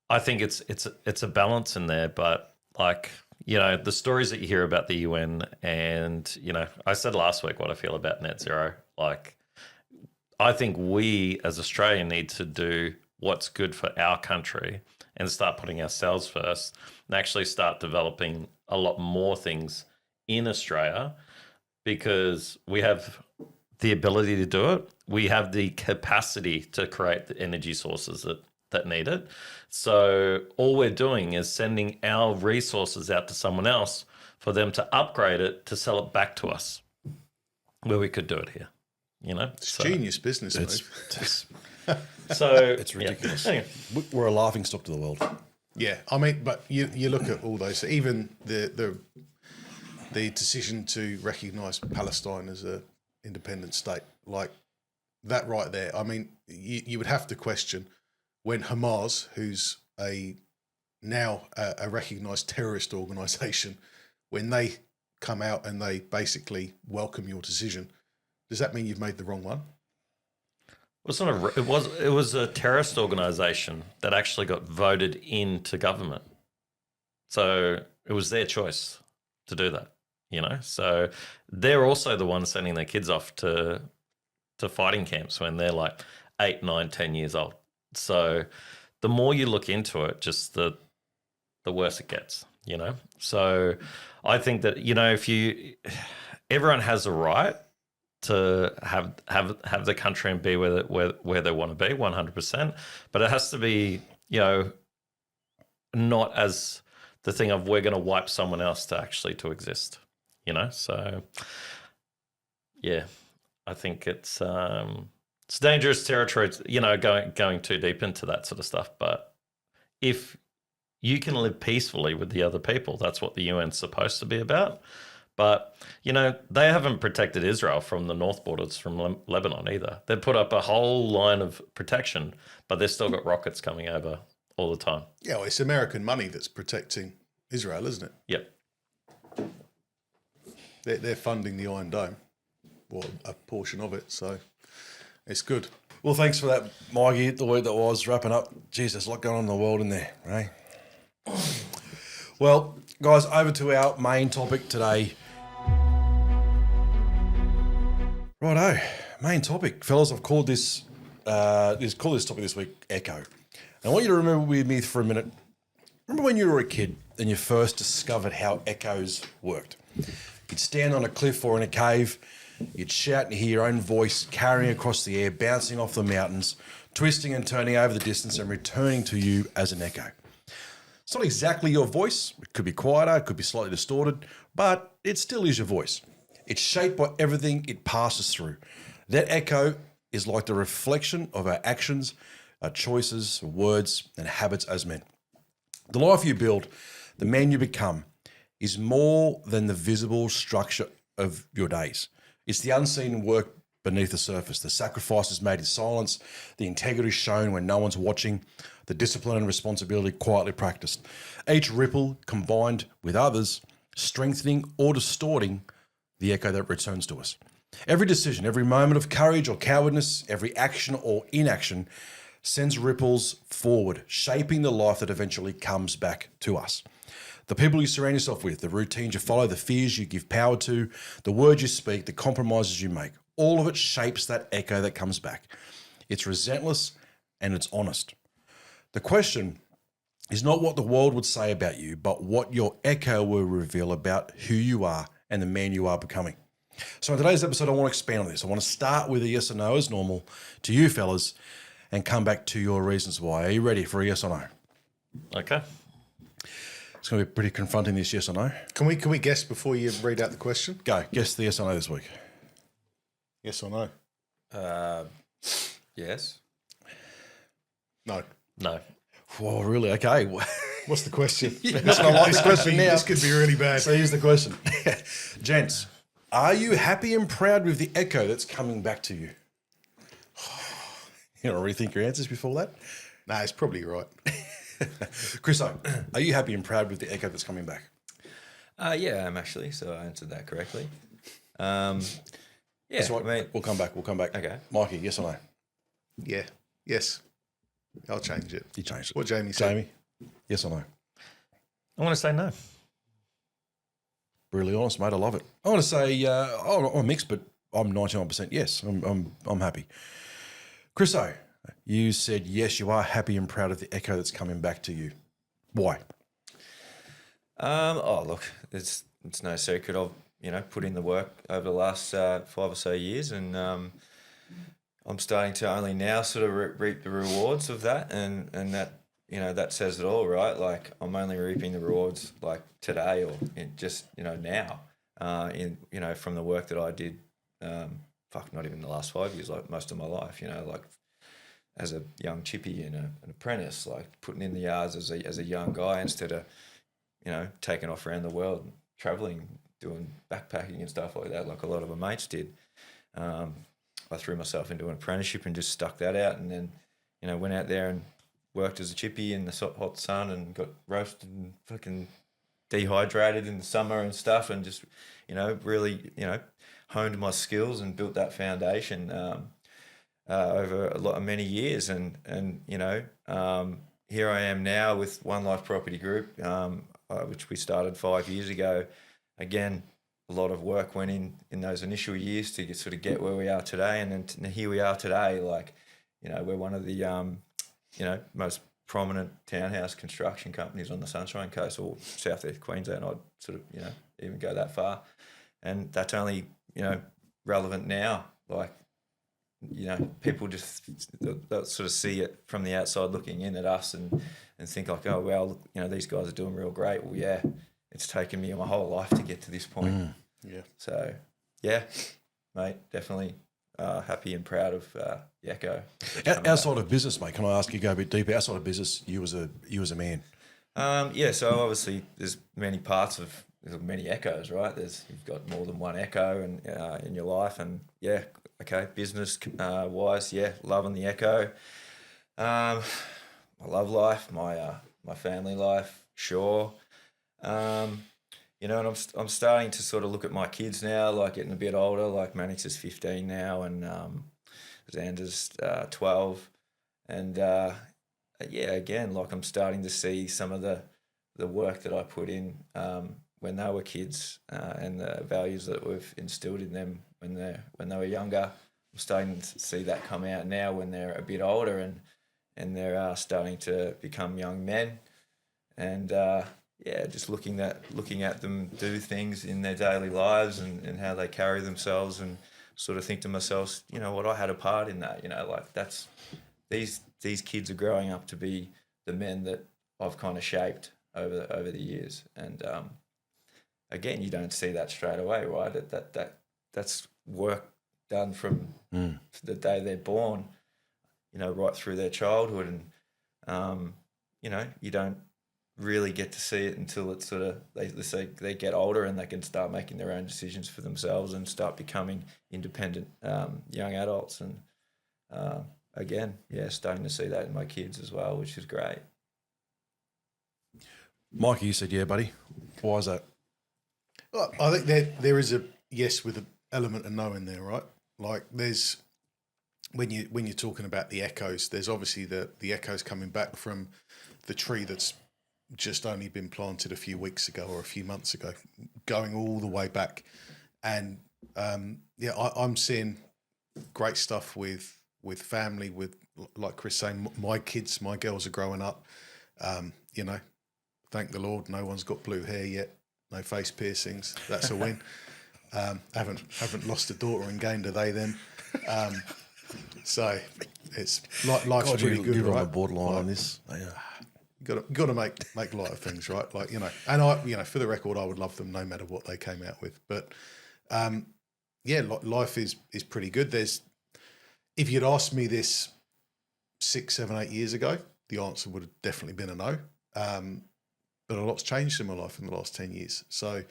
Speaker 5: I think it's a balance in there, but the stories that you hear about the UN, and I said last week what I feel about net zero. I think we as Australia need to do what's good for our country and start putting ourselves first, and actually start developing a lot more things in Australia because we have the ability to do it. We have the capacity to create the energy sources that need it. So all we're doing is sending our resources out to someone else for them to upgrade it to sell it back to us, where we could do it here.
Speaker 4: It's genius business move.
Speaker 5: So
Speaker 2: It's ridiculous.
Speaker 5: Yeah.
Speaker 2: We're a laughing stock to the world.
Speaker 4: Yeah, I mean, but you look at all those, even the decision to recognise Palestine as a independent state, like that right there. I mean, you would have to question when Hamas, who's now a recognised terrorist organisation, when they come out and they basically welcome your decision, does that mean you've made the wrong one?
Speaker 5: It was a terrorist organisation that actually got voted into government. So it was their choice to do that, So they're also the ones sending their kids off to fighting camps when they're like 8, 9, 10 years old. So the more you look into it, just the worse it gets, So I think that, everyone has a right to have the country and be where they want to be, 100%. But it has to be, not as the thing of we're going to wipe someone else to exist, So, yeah, I think it's dangerous territory, going too deep into that sort of stuff. But if you can live peacefully with the other people, that's what the UN's supposed to be about. But, they haven't protected Israel from the north borders from Lebanon either. They've put up a whole line of protection, but they've still got rockets coming over all the time.
Speaker 4: Yeah, well, it's American money that's protecting Israel, isn't it?
Speaker 5: Yep.
Speaker 4: They're funding the Iron Dome, or a portion of it, so it's good.
Speaker 2: Well, thanks for that, Mikey. The week that was wrapping up. Jeez, there's a lot going on in the world in there, right? Well, guys, over to our main topic today. Righto, main topic, fellas. I've called this topic this week echo. And I want you to remember with me for a minute. Remember when you were a kid and you first discovered how echoes worked? You'd stand on a cliff or in a cave. You'd shout and hear your own voice carrying across the air, bouncing off the mountains, twisting and turning over the distance and returning to you as an echo. It's not exactly your voice. It could be quieter, it could be slightly distorted, but it still is your voice. It's shaped by everything it passes through. That echo is like the reflection of our actions, our choices, words, and habits as men. The life you build, the man you become, is more than the visible structure of your days. It's the unseen work beneath the surface, the sacrifices made in silence, the integrity shown when no one's watching, the discipline and responsibility quietly practiced. Each ripple combined with others, strengthening or distorting the echo that returns to us. Every decision, every moment of courage or cowardness, every action or inaction sends ripples forward, shaping the life that eventually comes back to us. The people you surround yourself with, the routines you follow, the fears you give power to, the words you speak, the compromises you make, all of it shapes that echo that comes back. It's relentless and it's honest. The question is not what the world would say about you, but what your echo will reveal about who you are and the man you are becoming. So in today's episode, I want to expand on this. I want to start with a yes or no as normal to you fellas and come back to your reasons why. Are you ready for a yes or no?
Speaker 5: Okay.
Speaker 2: It's going to be pretty confronting, this yes or no.
Speaker 4: Can we guess before you read out the question?
Speaker 2: Go, guess the yes or no this week.
Speaker 4: Yes or no?
Speaker 3: Yes.
Speaker 4: No.
Speaker 5: No.
Speaker 2: Whoa, really? Okay.
Speaker 4: What's the question?
Speaker 2: That's not like this question now.
Speaker 4: This could be really bad.
Speaker 2: So here's the question. Gents, are you happy and proud with the echo that's coming back to you? You want to rethink your answers before that?
Speaker 4: Nah, it's probably right.
Speaker 2: Chrisso, are you happy and proud with the echo that's coming back?
Speaker 3: Yeah, I'm actually. So I answered that correctly. Yeah,
Speaker 2: That's right.
Speaker 3: I mean,
Speaker 2: We'll come back.
Speaker 3: Okay.
Speaker 2: Mikey, yes or no?
Speaker 4: Yeah. Yes. I'll change it.
Speaker 2: You changed it.
Speaker 4: What Jamie said.
Speaker 2: Jamie, yes or no?
Speaker 5: I want to say no.
Speaker 2: Really honest, mate. I love it. I want to say I'm mixed, but I'm 99% yes. I'm happy. Chrisso, you said yes. You are happy and proud of the echo that's coming back to you. Why?
Speaker 3: Oh, look, it's no secret I've, put in the work over the last 5 or so years, and I'm starting to only now sort of reap the rewards of that, and that, that says it all, right? Like, I'm only reaping the rewards like today, or now, from the work that I did, not even the last 5 years, like most of my life, like as a young chippy and an apprentice, like putting in the yards as a young guy instead of, taking off around the world, traveling, doing backpacking and stuff like that, like a lot of my mates did. I threw myself into an apprenticeship and just stuck that out, and then, went out there and worked as a chippy in the hot sun and got roasted and fucking dehydrated in the summer and stuff, and just, really, honed my skills and built that foundation over many years. And here I am now with One Life Property Group, which we started 5 years ago. Again, a lot of work went in those initial years to get where we are today, and then here we are today. Like, we're one of the most prominent townhouse construction companies on the Sunshine Coast, or southeast Queensland. I'd sort of even go that far, and that's only relevant now. Like, people just they'll sort of see it from the outside looking in at us and think like, oh well, look, these guys are doing real great. Well, yeah, it's taken me my whole life to get to this point.
Speaker 4: Yeah.
Speaker 3: So, yeah, mate, definitely happy and proud of the Echo.
Speaker 2: Outside of business, mate, can I ask you, go a bit deeper? Outside of business, you as a man.
Speaker 3: So obviously there's many Echoes, right? You've got more than one Echo in your life, and yeah, okay, business wise, yeah, loving the Echo. My love life, my family life, sure. And I'm starting to sort of look at my kids now, like getting a bit older. Like Mannix is 15 now, and Xander's 12, and again, like I'm starting to see some of the work that I put in when they were kids, and the values that we've instilled in them when they were younger. I'm starting to see that come out now when they're a bit older, and they're starting to become young men, and just looking at them do things in their daily lives and how they carry themselves, and sort of think to myself, what, I had a part in that, like that's these kids are growing up to be the men that I've kind of shaped over the years, and again, you don't see that straight away, right? That's work done from the day they're born, right through their childhood, and you don't really get to see it until it's sort of they get older and they can start making their own decisions for themselves and start becoming independent young adults. And again, starting to see that in my kids as well, which is great.
Speaker 2: Mikey, you said yeah, buddy. Why is that?
Speaker 4: Well, I think there is a yes with an element of no in there, right? Like there's when you're talking about the echoes, there's obviously the echoes coming back from the tree that's just only been planted a few weeks ago or a few months ago, going all the way back. And I'm seeing great stuff with family, with, like Chris saying, my kids, my girls are growing up. Thank the Lord, no one's got blue hair yet, no face piercings. That's a win. Haven't lost a daughter and gained a they them. So it's life's pretty good,
Speaker 2: you're
Speaker 4: right?
Speaker 2: on the borderline on this.
Speaker 4: Got to make light of things, right? Like, and I, for the record, I would love them no matter what they came out with. But life is pretty good. If you'd asked me this 6, 7, 8 years ago, the answer would have definitely been a no. But a lot's changed in my life in the last 10 years. So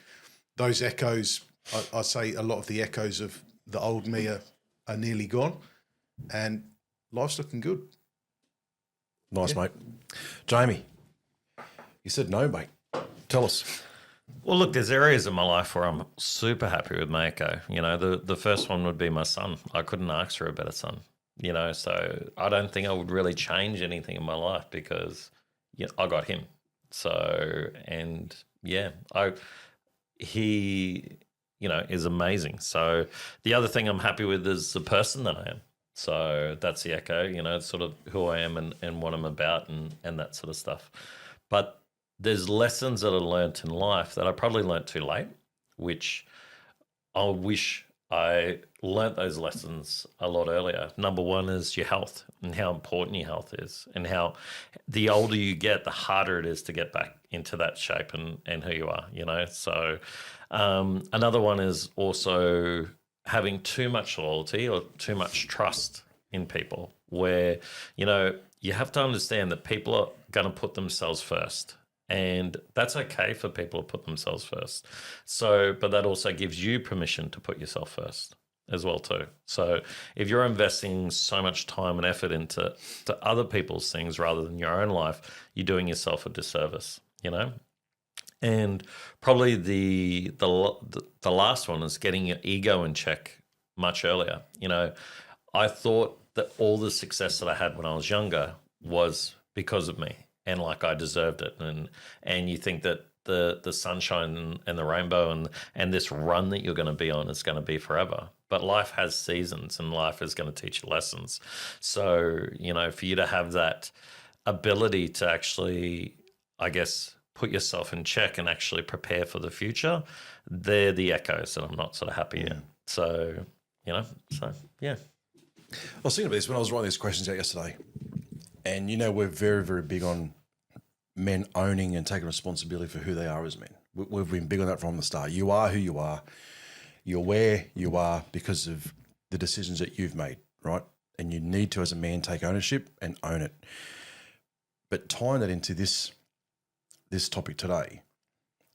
Speaker 4: those echoes, I say a lot of the echoes of the old me are nearly gone, and life's looking good.
Speaker 2: Nice, mate. Jamie, you said no, mate. Tell us.
Speaker 5: Well, look, there's areas of my life where I'm super happy with my echo. The first one would be my son. I couldn't ask for a better son. So I don't think I would really change anything in my life because I got him. So, and he is amazing. So the other thing I'm happy with is the person that I am. So that's the echo, it's sort of who I am and what I'm about and that sort of stuff. But there's lessons that I learnt in life that I probably learnt too late. which I wish I learnt those lessons a lot earlier. Number one is your health and how important your health is, and how the older you get, the harder it is to get back into that shape and who you are, you know. So another one is also having too much loyalty or too much trust in people, where, you know, you have to understand that people are going to put themselves first. And that's okay for people to put themselves first. So, but that also gives you permission to put yourself first as well too. So if you're investing so much time and effort into other people's things rather than your own life, you're doing yourself a disservice, you know? And probably the last one is getting your ego in check much earlier. You know, I thought that all the success that I had when I was younger was because of me, and like I deserved it. And you think that the sunshine and the rainbow and this run that you're going to be on is going to be forever. But life has seasons, and life is going to teach you lessons. So, you know, for you to have that ability to actually, I guess, put yourself in check and actually prepare for the future, they're the echoes that I'm not sort of happy in. So, you know, so yeah.
Speaker 2: I was thinking about this when I was writing these questions out yesterday. And, you know, we're very, very big on men owning and taking responsibility for who they are as men. We've been big on that from the start. You are who you are. You're where you are because of the decisions that you've made, right? And you need to, as a man, take ownership and own it. But tying that into this topic today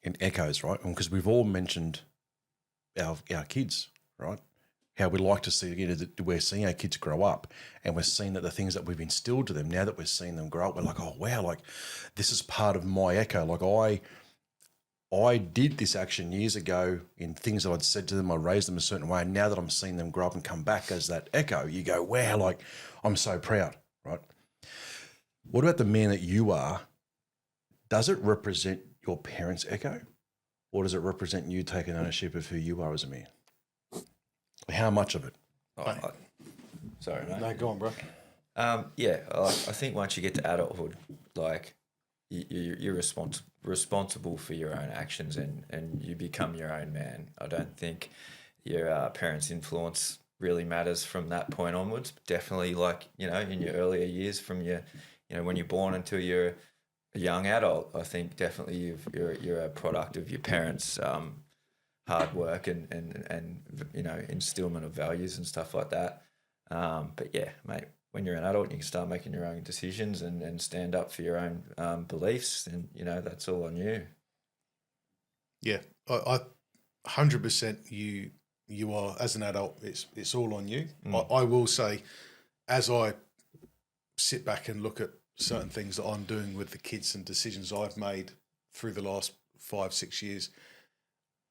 Speaker 2: in echoes, right? Because we've all mentioned our kids, right? How we like to see, you know, that we're seeing our kids grow up, and we're seeing that the things that we've instilled to them, now that we're seeing them grow up, we're like, oh, wow, like this is part of my echo. Like I did this action years ago in things that I'd said to them, I raised them a certain way, and now that I'm seeing them grow up and come back as that echo, you go, wow, like I'm so proud, right? What about the man that you are? Does it represent your parents' echo, or does it represent you taking ownership of who you are as a man? How much of it?
Speaker 3: Sorry, mate.
Speaker 4: No, go on, bro.
Speaker 3: Yeah, I think once you get to adulthood, like you're responsible for your own actions, and you become your own man. I don't think your parents' influence really matters from that point onwards. Definitely, like, you know, in your earlier years, from your, you know, when you're born until you're a young adult, I think definitely you're a product of your parents' hard work and you know, instillment of values and stuff like that. But yeah, mate, when you're an adult, you can start making your own decisions and stand up for your own beliefs, and, you know, that's all on you.
Speaker 4: Yeah, I 100%. You are, as an adult, it's all on you. I will say, as I sit back and look at certain things that I'm doing with the kids and decisions I've made through the last 5-6 years,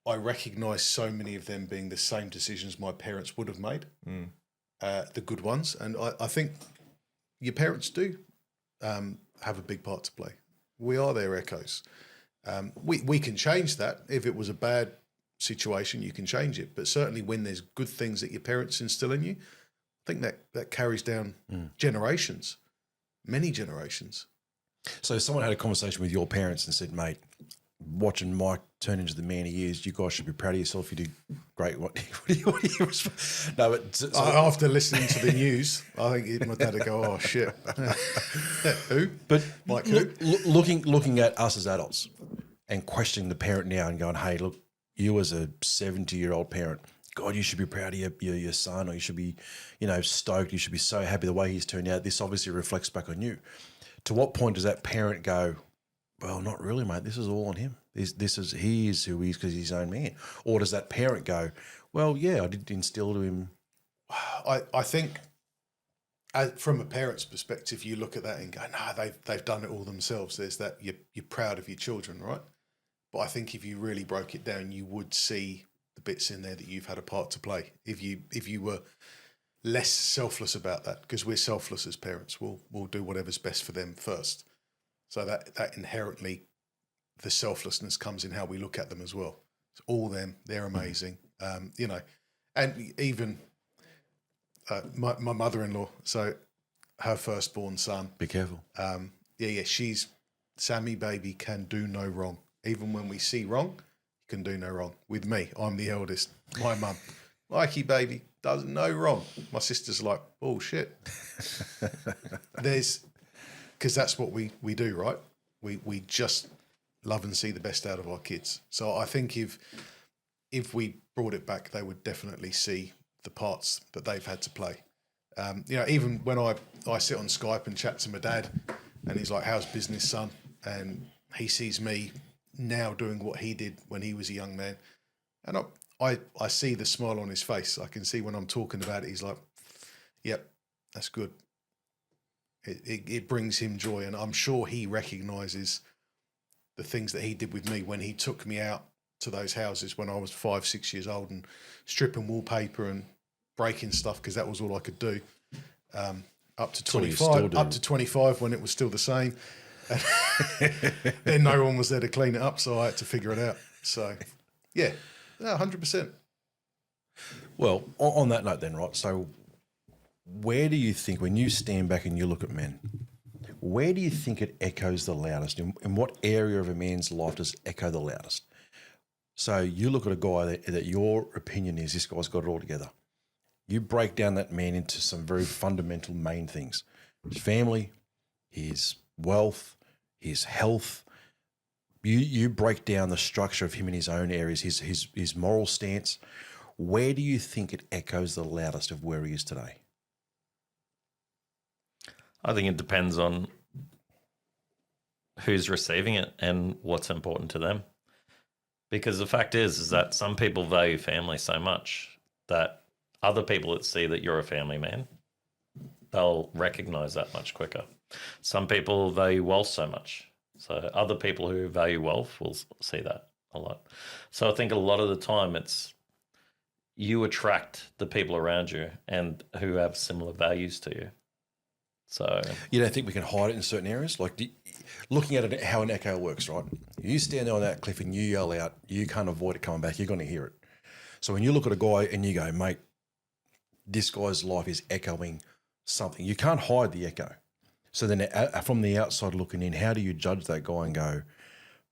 Speaker 4: I recognise so many of them being the same decisions my parents would have made, the good ones. And I think your parents do have a big part to play. We are their echoes. We can change that. If it was a bad situation, you can change it. But certainly when there's good things that your parents instill in you, I think that carries down generations, many generations.
Speaker 2: So if someone had a conversation with your parents and said, mate, watching Mike turn into the man he is, you guys should be proud of yourself. You did great. What do you no, but
Speaker 4: after listening to the news, I think my dad would go, "Oh shit, who?"
Speaker 2: But
Speaker 4: Mike, who?
Speaker 2: Looking at us as adults and questioning the parent now and going, "Hey, look, you as a 70-year-old parent, God, you should be proud of your son, or you should be, you know, stoked. You should be so happy the way he's turned out. This obviously reflects back on you." To what point does that parent go, well, not really, mate. This is all on him. He is who he is because he's his own man. Or does that parent go, well, yeah, I did instill to him.
Speaker 4: I think, from a parent's perspective, you look at that and go, no, they've done it all themselves. There's that you're proud of your children, right? But I think if you really broke it down, you would see the bits in there that you've had a part to play. If you were less selfless about that, because we're selfless as parents, we'll do whatever's best for them first. So that inherently, the selflessness comes in how we look at them as well. It's all them, they're amazing, you know. And even my mother-in-law, so her firstborn son.
Speaker 2: Be careful.
Speaker 4: She's Sammy baby can do no wrong. Even when we see wrong, you can do no wrong. With me, I'm the eldest. My mum, Mikey baby, does no wrong. My sister's like, bullshit. Because that's what we do, right? We just love and see the best out of our kids. So I think if we brought it back, they would definitely see the parts that they've had to play. Even when I sit on Skype and chat to my dad, and he's like, how's business, son? And he sees me now doing what he did when he was a young man. And I see the smile on his face. I can see when I'm talking about it, he's like, yep, that's good. It brings him joy. And I'm sure he recognises the things that he did with me when he took me out to those houses when I was 5, 6 years old and stripping wallpaper and breaking stuff because that was all I could do. Up to 25 when it was still the same. Then no one was there to clean it up, so I had to figure it out. So, yeah, 100%.
Speaker 2: Well, on that note then, right, so where do you think, when you stand back and you look at men, where do you think it echoes the loudest? In what area of a man's life does it echo the loudest? So you look at a guy that your opinion is, this guy's got it all together. You break down that man into some very fundamental main things. His family, his wealth, his health. You break down the structure of him in his own areas, his moral stance. Where do you think it echoes the loudest of where he is today?
Speaker 5: I think it depends on who's receiving it and what's important to them. Because the fact is that some people value family so much that other people that see that you're a family man, they'll recognize that much quicker. Some people value wealth so much. So other people who value wealth will see that a lot. So I think a lot of the time it's you attract the people around you and who have similar values to you. So
Speaker 2: you don't think we can hide it in certain areas? Like looking at it, how an echo works, right? You stand there on that cliff and you yell out, you can't avoid it coming back. You're going to hear it. So when you look at a guy and you go, mate, this guy's life is echoing something. You can't hide the echo. So then from the outside looking in, how do you judge that guy and go,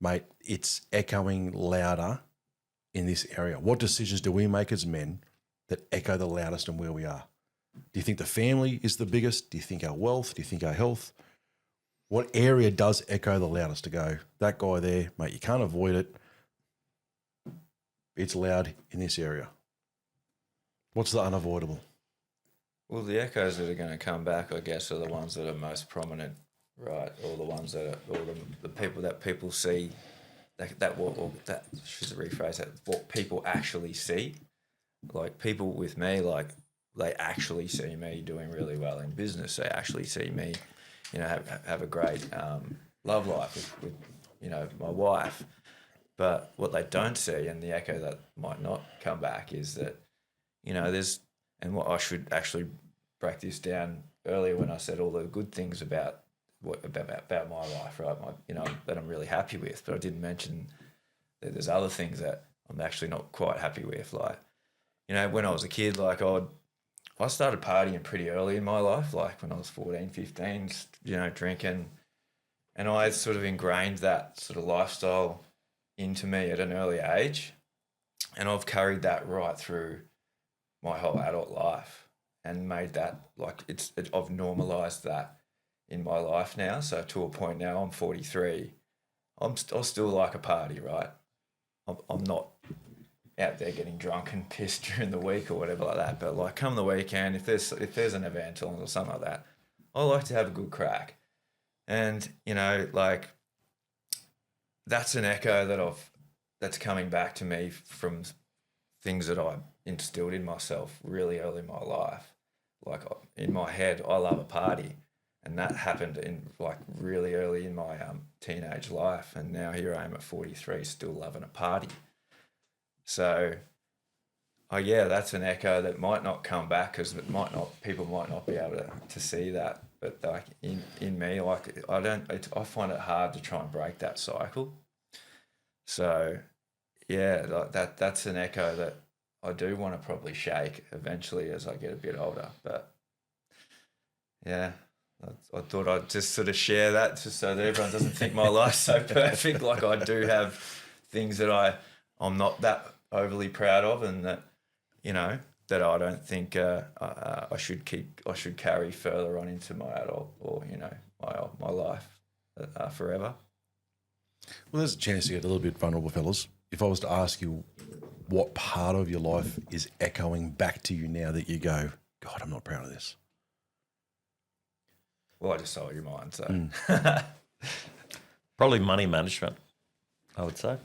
Speaker 2: mate, it's echoing louder in this area? What decisions do we make as men that echo the loudest and where we are? Do you think the family is the biggest? Do you think our wealth? Do you think our health? What area does echo the loudest to go, that guy there, mate, you can't avoid it. It's loud in this area. What's the unavoidable?
Speaker 3: Well, the echoes that are going to come back, I guess, are the ones that are most prominent, right? Or the ones that are, or the people that people see, that should rephrase that, what people actually see. Like people with me, like they actually see me doing really well in business. They actually see me, have a great love life with my wife. But what they don't see, and the echo that might not come back, is that, and what I should actually break this down earlier when I said all the good things about my life, right? That I'm really happy with, but I didn't mention that there's other things that I'm actually not quite happy with. Like, when I was a kid, like I started partying pretty early in my life, like when I was 14, 15, drinking, and I sort of ingrained that sort of lifestyle into me at an early age, and I've carried that right through my whole adult life and made that I've normalized that in my life now. So to a point now, I'm 43. I'll still like a party, right? I'm not out there getting drunk and pissed during the week or whatever like that. But like come the weekend, if there's an event or something like that, I like to have a good crack. And that's an echo that's coming back to me from things that I instilled in myself really early in my life. Like in my head, I love a party, and that happened in really early in my teenage life. And now here I am at 43, still loving a party. So, that's an echo that might not come back because people might not be able to see that. But like in me, I find it hard to try and break that cycle. So, that's an echo that I do want to probably shake eventually as I get a bit older. But I thought I'd just sort of share that just so that everyone doesn't think my life's so perfect. Like I do have things that I'm not that overly proud of, and that, you know, that I don't think I should carry further on into my adult or, you know, my life forever.
Speaker 2: Well, there's a chance to get a little bit vulnerable, fellas. If I was to ask you what part of your life is echoing back to you now that you go, God, I'm not proud of this.
Speaker 3: Well, I just sold your mind, so.
Speaker 5: Probably money management, I would say.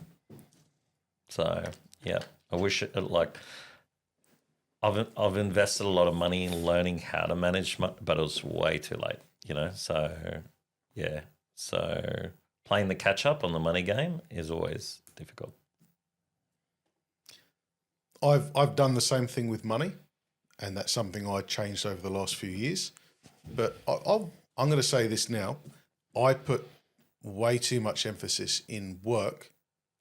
Speaker 5: So yeah, I wish it like I've invested a lot of money in learning how to manage, but it was way too late, you know. So yeah, so playing the catch up on the money game is always difficult.
Speaker 4: I've done the same thing with money, and that's something I changed over the last few years. But I'm going to say this now: I put way too much emphasis in work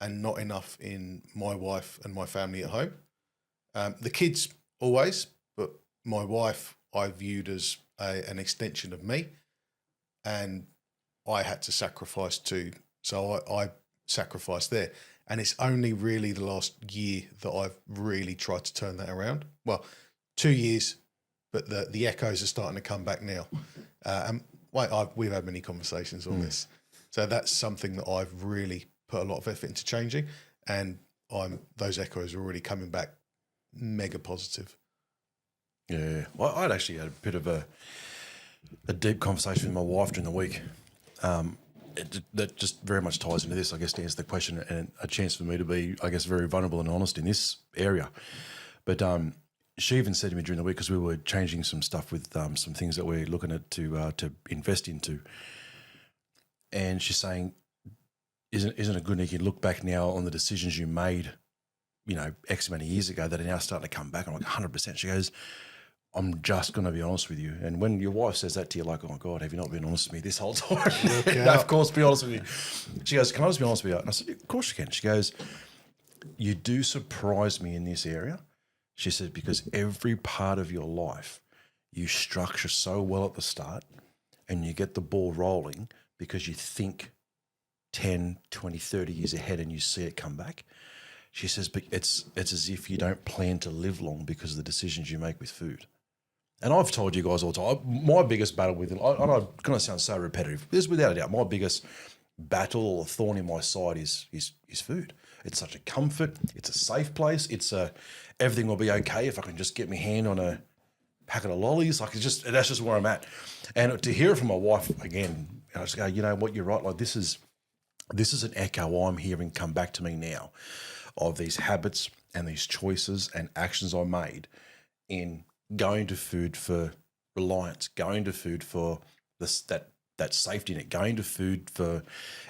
Speaker 4: and not enough in my wife and my family at home. The kids always, but my wife I viewed as an extension of me, and I had to sacrifice too. So I sacrificed there. And it's only really the last year that I've really tried to turn that around. Well, 2 years, but the echoes are starting to come back now. And we've had many conversations on this. So that's something that I've really put a lot of effort into changing. And those echoes are already coming back mega positive.
Speaker 2: Yeah. Well, I'd actually had a bit of a deep conversation with my wife during the week. That just very much ties into this, I guess, to answer the question, and a chance for me to be, I guess, very vulnerable and honest in this area. But she even said to me during the week, because we were changing some stuff with some things that we're looking at to invest into, and she's saying, isn't it good, Nick, you look back now on the decisions you made, you know, X amount of years ago that are now starting to come back? I'm like, 100%. She goes, I'm just going to be honest with you. And when your wife says that to you, like, oh, my God, have you not been honest with me this whole time? No, of course, be honest with you. She goes, can I just be honest with you? And I said, of course you can. She goes, you do surprise me in this area. She said, because every part of your life you structure so well at the start and you get the ball rolling because you think 10, 20, 30 years ahead and you see it come back. She says, but it's as if you don't plan to live long because of the decisions you make with food. And I've told you guys all the time, my biggest battle with it, and I'm going to sound so repetitive, this is without a doubt, my biggest battle or thorn in my side is food. It's such a comfort. It's a safe place. Everything will be okay if I can just get my hand on a packet of lollies. Like that's just where I'm at. And to hear it from my wife again, I just go, you know what, you're right. Like this is an echo I'm hearing come back to me now of these habits and these choices and actions I made in going to food for reliance, going to food for that safety net, going to food for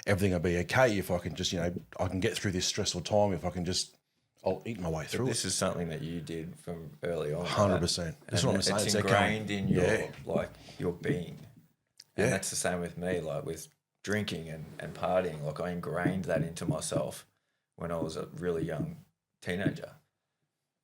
Speaker 2: everything will be okay if I can just, you know, I can get through this stressful time if I can just, I'll eat my way through
Speaker 3: This is something that you did from early on.
Speaker 2: 100%. That's what I'm saying.
Speaker 3: It's ingrained in your being. And that's the same with me, like with drinking and partying. Like I ingrained that into myself when I was a really young teenager.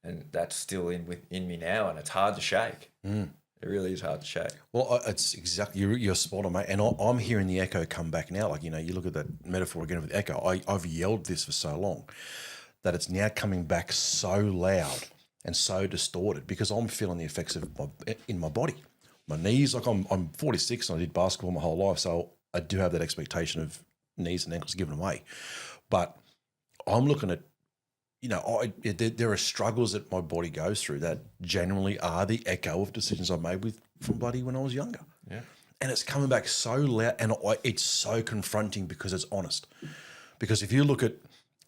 Speaker 3: And that's still in me now, and it's hard to shake. It really is hard to shake.
Speaker 2: Well, it's exactly, you're spot on, mate. And I'm hearing the echo come back now. Like, you know, you look at that metaphor again with the echo. I've yelled this for so long that it's now coming back so loud and so distorted because I'm feeling the effects of in my body. My knees, like I'm 46 and I did basketball my whole life, so I do have that expectation of knees and ankles given away. But I'm looking at, you know, there are struggles that my body goes through that generally are the echo of decisions I made from bloody when I was younger.
Speaker 3: Yeah.
Speaker 2: And it's coming back so loud, and it's so confronting because it's honest. Because if you look at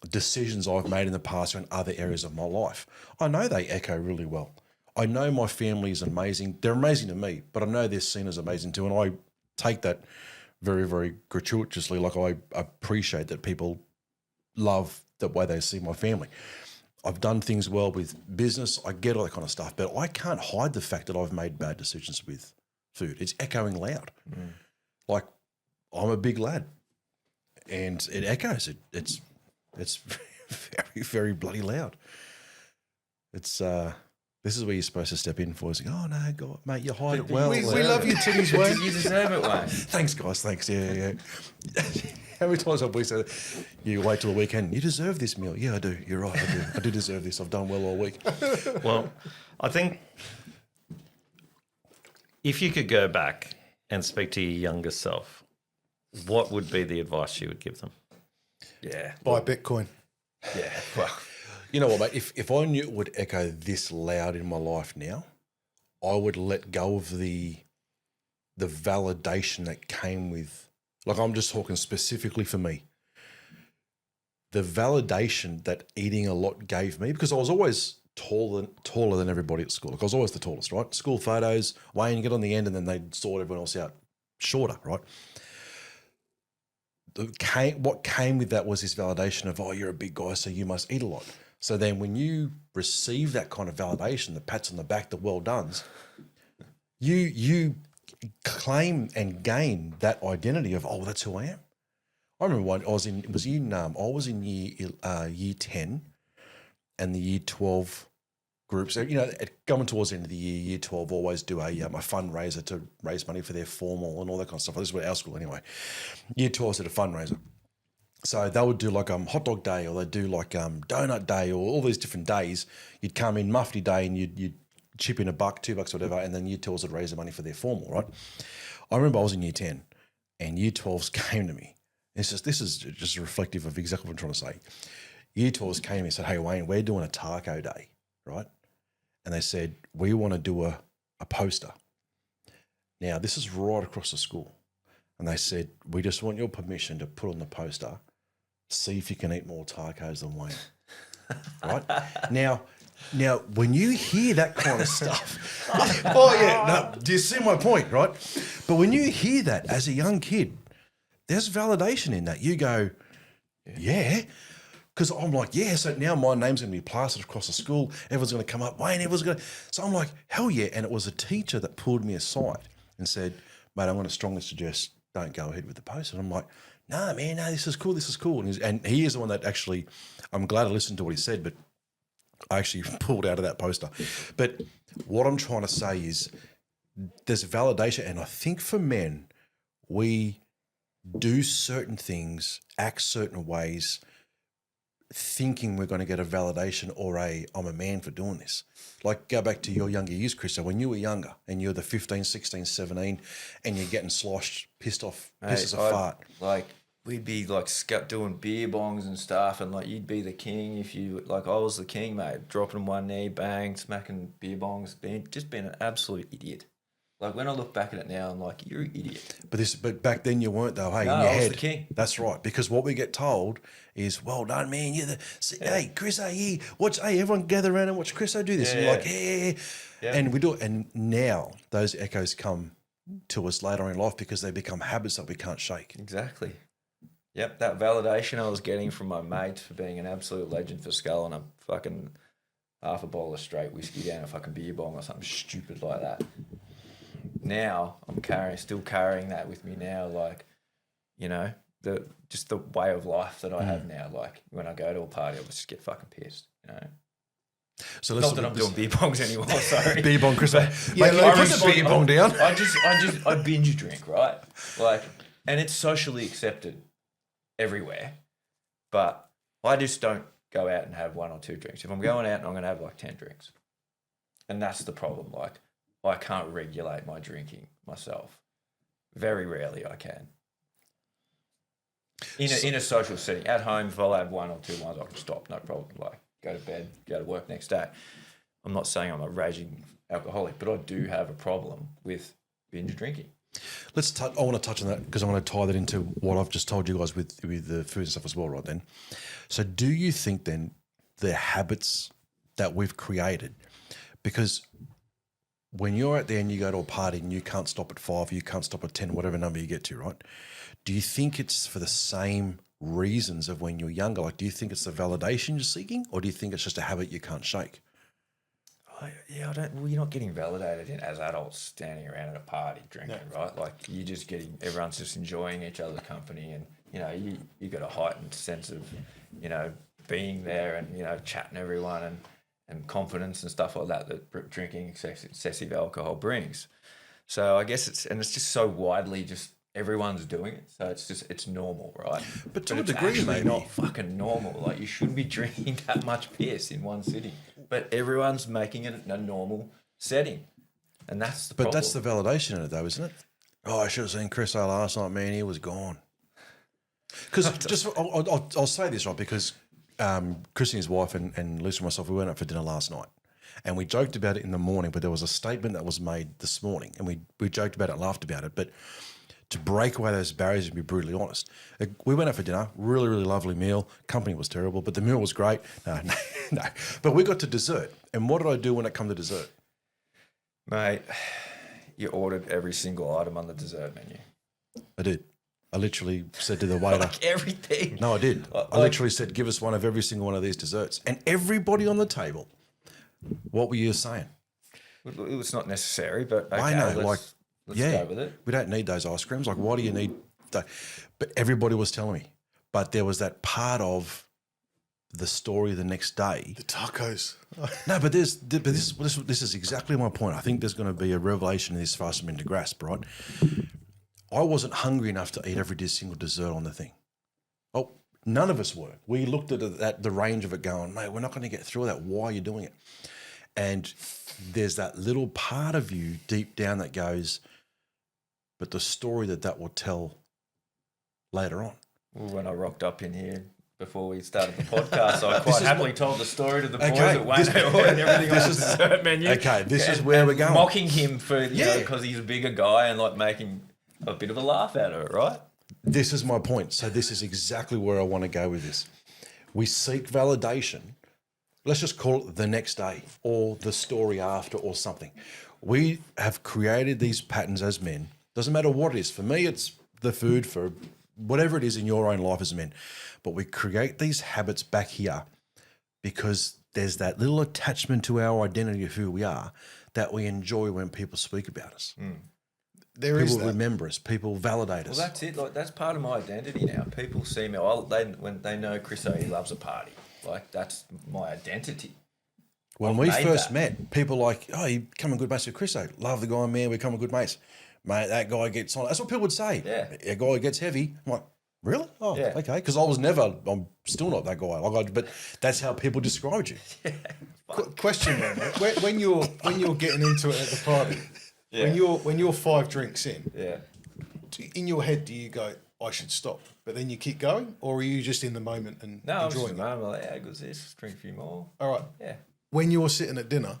Speaker 2: decisions I've made in the past in other areas of my life, I know they echo really well. I know my family is amazing. They're amazing to me, but I know they're seen as amazing too. And I take that very, very gratuitously. Like I appreciate that people love the way they see my family. I've done things well with business. I get all that kind of stuff, but I can't hide the fact that I've made bad decisions with food. It's echoing loud. Like I'm a big lad and it echoes. It's very, very bloody loud. It's This is where you're supposed to step in for. It's like, oh no, God, mate, you hide it well.
Speaker 4: We love you, titties, Wayne.
Speaker 3: You deserve it, Wayne.
Speaker 2: Thanks, guys. Thanks. Yeah. How many times have we said, you wait till the weekend, you deserve this meal? Yeah, I do. You're right. I do. I do deserve this. I've done well all week.
Speaker 5: Well, I think if you could go back and speak to your younger self, what would be the advice you would give them?
Speaker 3: Yeah.
Speaker 4: Buy Bitcoin.
Speaker 3: Yeah. Well,
Speaker 2: You know what, mate? If I knew it would echo this loud in my life now, I would let go of the validation that came with, like I'm just talking specifically for me, the validation that eating a lot gave me, because I was always taller than everybody at school. Like I was always the tallest, right? School photos, Wayne, you get on the end and then they'd sort everyone else out shorter, right? What came with that was this validation of, oh, you're a big guy, so you must eat a lot. So then when you receive that kind of validation, the pats on the back, the well dones, you claim and gain that identity of, oh, that's who I am. I remember I was in year 10 and the year 12 groups. You know, going towards the end of the year 12 always do a fundraiser to raise money for their formal and all that kind of stuff. This is what our school anyway. Year 12 did a fundraiser. So they would do like hot dog day, or they'd do like donut day, or all these different days. You'd come in Mufti day and you'd chip in $1, $2, whatever, and then year 12s would raise the money for their formal, right? I remember I was in year 10 and year 12s came to me. This is just reflective of exactly what I'm trying to say. Year 12s came to me and said, hey, Wayne, we're doing a taco day, right? And they said, we want to do a poster. Now, this is right across the school. And they said, we just want your permission to put on the poster, see if you can eat more tacos than Wayne. Right? Now, when you hear that kind of stuff, do you see my point, right? But when you hear that as a young kid, there's validation in that. You go, yeah. Because I'm like, yeah, so now my name's going to be plastered across the school. Everyone's going to come up, Wayne, everyone's going to. So I'm like, hell yeah. And it was a teacher that pulled me aside and said, mate, I'm going to strongly suggest don't go ahead with the post. And I'm like, no, man, no, this is cool. And he is the one that actually, I'm glad I listened to what he said, but I actually pulled out of that poster. But what I'm trying to say is there's validation. And I think for men, we do certain things, act certain ways, thinking we're going to get a validation or I'm a man for doing this. Like go back to your younger years, Chrisso, when you were younger and you're the 15, 16, 17 and you're getting sloshed, pissed off, pisses a fart.
Speaker 3: Like we'd be like doing beer bongs and stuff, and like you'd be the king if you, like I was the king, mate, dropping one knee, bang, smacking beer bongs, just being an absolute idiot. Like when I look back at it now, I'm like, you're an idiot.
Speaker 2: But back then you weren't though. Hey,
Speaker 3: No,
Speaker 2: in your
Speaker 3: I was
Speaker 2: head,
Speaker 3: the king.
Speaker 2: That's right. Because what we get told is, well done, man. You're the hey, Chrisso, hey, everyone gather around and watch Chrisso do this. And you're like, yeah. And we do it. And now those echoes come to us later in life because they become habits that we can't shake.
Speaker 3: Exactly. Yep, that validation I was getting from my mates for being an absolute legend for sculling a fucking half a bottle of straight whiskey down a fucking beer bong or something stupid like that. Now I'm still carrying that with me now, like, you know, the way of life that I have now. Like when I go to a party, I just get fucking pissed, you know.
Speaker 2: So
Speaker 3: not that I'm doing beer bongs anymore. Sorry,
Speaker 2: beer bong, Chrisso.
Speaker 4: Yeah,
Speaker 2: put the beer bong down.
Speaker 3: I binge drink, right? Like, and it's socially accepted everywhere, but I just don't go out and have 1 or 2 drinks. If I'm going out, I'm going to have like 10 drinks, and that's the problem. Like, I can't regulate my drinking myself. Very rarely I can. In a social setting, at home, if I'll have 1 or 2 wines, I can stop, no problem. Like, go to bed, go to work next day. I'm not saying I'm a raging alcoholic, but I do have a problem with binge drinking.
Speaker 2: I want to touch on that because I want to tie that into what I've just told you guys with the food and stuff as well, right then. So do you think then the habits that we've created, because when you're out there and you go to a party and you can't stop at 5, you can't stop at 10, whatever number you get to, right? Do you think it's for the same reasons of when you're younger? Like, do you think it's the validation you're seeking, or do you think it's just a habit you can't shake?
Speaker 3: I don't. Well, you're not getting validated as adults standing around at a party drinking, right? Like you're just everyone's just enjoying each other's company, and you know you got a heightened sense of, you know, being there and you know chatting to everyone, and confidence and stuff like that drinking excessive alcohol brings. So I guess it's just so widely just everyone's doing it. So it's normal, right?
Speaker 2: But to a
Speaker 3: it's
Speaker 2: degree,
Speaker 3: actually
Speaker 2: maybe.
Speaker 3: not fucking normal. Like you shouldn't be drinking that much piss in one sitting. But everyone's making it a normal setting. And that's the
Speaker 2: But
Speaker 3: problem.
Speaker 2: that's the validation in it, though, isn't it? Oh, I should have seen Chrisso last night, man. He was gone. Because I'll say this, right, because Chrissy and his wife and Lucy and myself, we went out for dinner last night. And we joked about it in the morning, but there was a statement that was made this morning. And we joked about it and laughed about it. But to break away those barriers and be brutally honest, we went out for dinner, really, really lovely meal. Company was terrible, but the meal was great. No. But we got to dessert. And what did I do when it come to dessert?
Speaker 3: Mate, you ordered every single item on the dessert menu.
Speaker 2: I did. I literally said to the waiter,
Speaker 3: Like everything.
Speaker 2: no, I did. I literally said, give us one of every single one of these desserts. And everybody on the table, what were you saying?
Speaker 3: It's not necessary, but okay,
Speaker 2: I know,
Speaker 3: let's go with it.
Speaker 2: We don't need those ice creams. Like, why do you need that? But everybody was telling me. But there was that part of the story the next day.
Speaker 4: The tacos.
Speaker 2: No, but this is exactly my point. I think there's going to be a revelation in this for us men to grasp, right? I wasn't hungry enough to eat every single dessert on the thing. Oh, none of us were. We looked at the range of it going, mate, we're not going to get through that. Why are you doing it? And there's that little part of you deep down that goes, but the story that will tell later on.
Speaker 3: Well, when I rocked up in here before we started the podcast, I quite happily told the story to the boys at Wayno and everything on the dessert menu.
Speaker 2: Okay, this is where we're going.
Speaker 3: Mocking him for, because he's a bigger guy and like making a bit of a laugh out of it, right?
Speaker 2: This is my point. So this is exactly where I want to go with this. We seek validation. Let's just call it the next day or the story after or something. We have created these patterns as men. Doesn't matter what it is. For me, it's the food, for whatever it is in your own life as men. But we create these habits back here because there's that little attachment to our identity of who we are that we enjoy when people speak about us. People remember us. People validate us.
Speaker 3: Well, that's it. Like that's part of my when people see me, when they know Chrisso, he loves a party. Like that's my identity.
Speaker 2: When we first met, people like, oh, you becoming good mates with Chrisso. Love the guy, man. We become good mates. Mate, that guy gets on. That's what people would say.
Speaker 3: Yeah.
Speaker 2: A guy gets heavy. I'm like, really? Oh,
Speaker 3: Yeah.
Speaker 2: okay. Because I'm still not that guy. But that's how people described you.
Speaker 4: Question, man. When you're getting into it at the party, when you're 5 drinks in, in your head, do you go, I should stop, but then you keep going, or are you just in the moment and
Speaker 3: I'm just
Speaker 4: enjoying
Speaker 3: in
Speaker 4: it?
Speaker 3: the moment, like, how good's this? Let's drink a few more.
Speaker 4: All right.
Speaker 3: Yeah.
Speaker 4: When you're sitting at dinner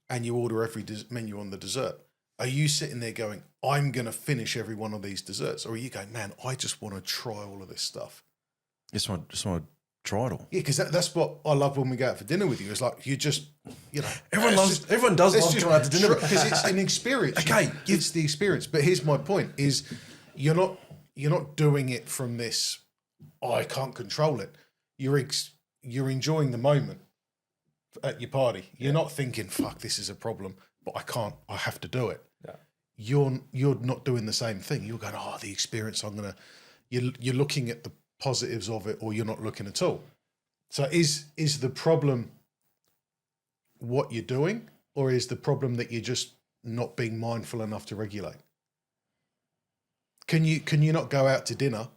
Speaker 4: and you order every menu on the dessert, are you sitting there going, I'm going to finish every one of these desserts? Or are you going, man, I just want to try all of this stuff?
Speaker 2: Just want to try it all.
Speaker 4: Yeah, because that's what I love when we go out for dinner with you. It's like you just,
Speaker 2: Everyone does love going out to dinner
Speaker 4: because it's an experience.
Speaker 2: Okay,
Speaker 4: it's the experience. But here's my point: is you're not doing it from this. I can't control it. You're enjoying the moment at your party. You're not thinking, "Fuck, this is a problem," but I can't. I have to do it.
Speaker 3: Yeah.
Speaker 4: You're not doing the same thing. You're going, "Oh, the experience. I'm gonna." You're looking at the positives of it, or you're not looking at all. So is the problem what you're doing, or is the problem that you're just not being mindful enough to regulate? Can you not go out to dinner,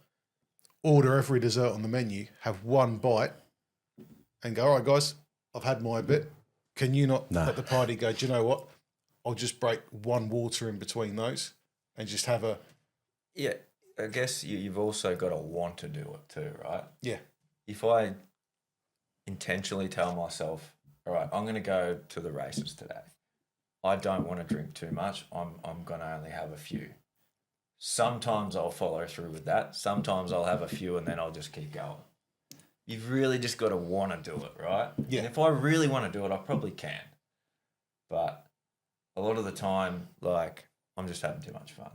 Speaker 4: order every dessert on the menu, have one bite, and go, all right, guys, I've had my bit. Can you not at the party go, do you know what? I'll just break one water in between those and just have a...
Speaker 3: Yeah, I guess you've also got to want to do it too, right?
Speaker 4: Yeah.
Speaker 3: If I intentionally tell myself, all right, I'm going to go to the races today. I don't want to drink too much. I'm going to only have a few. Sometimes I'll follow through with that. Sometimes I'll have a few and then I'll just keep going. You've really just got to want to do it, right?
Speaker 4: Yeah.
Speaker 3: And if I really want to do it, I probably can. But a lot of the time, like, I'm just having too much fun.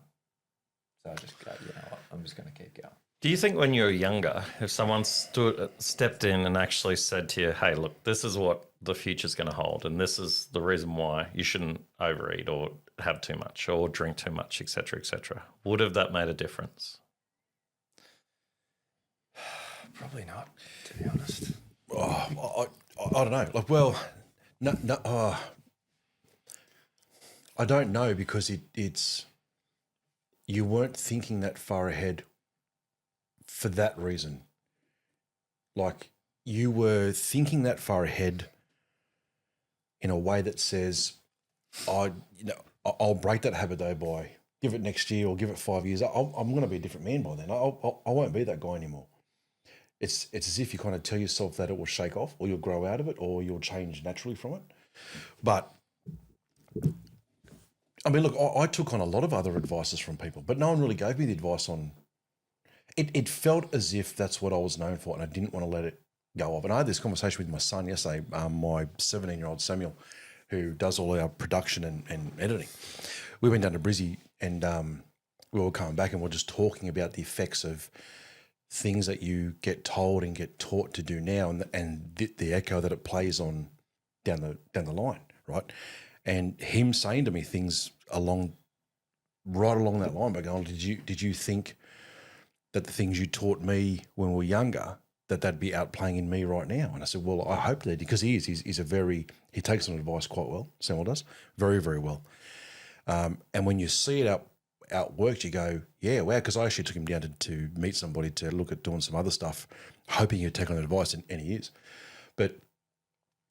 Speaker 3: So I just go, you know what, I'm just going to keep going.
Speaker 5: Do you think when you were younger, if someone stepped in and actually said to you, hey, look, this is what the future's going to hold and this is the reason why you shouldn't overeat or have too much or drink too much, et cetera, would have that made a difference?
Speaker 3: Probably not, to be honest.
Speaker 2: I don't know. Like, well, No. I don't know because it's you weren't thinking that far ahead for that reason. Like you were thinking that far ahead in a way that says, I'll break that habit though by give it next year or give it 5 years. I'm going to be a different man by then. I won't be that guy anymore. It's as if you kind of tell yourself that it will shake off or you'll grow out of it or you'll change naturally from it. But I mean, look, I took on a lot of other advices from people, but no one really gave me the advice on it. It felt as if that's what I was known for and I didn't want to let it go off. And I had this conversation with my son yesterday, my 17-year-old Samuel, who does all our production and editing. We went down to Brizzy and we were coming back and we we're just talking about the effects of things that you get told and get taught to do now and the echo that it plays on down the line, right? And him saying to me things right along that line by going, did you think that the things you taught me when we were younger, that'd be outplaying in me right now? And I said, well, I hope that, because he is. He takes on advice quite well. Samuel does very, very well. And when you see it outworked, you go, yeah, wow. Because I actually took him down to meet somebody to look at doing some other stuff, hoping he'd take on the advice, and he is. But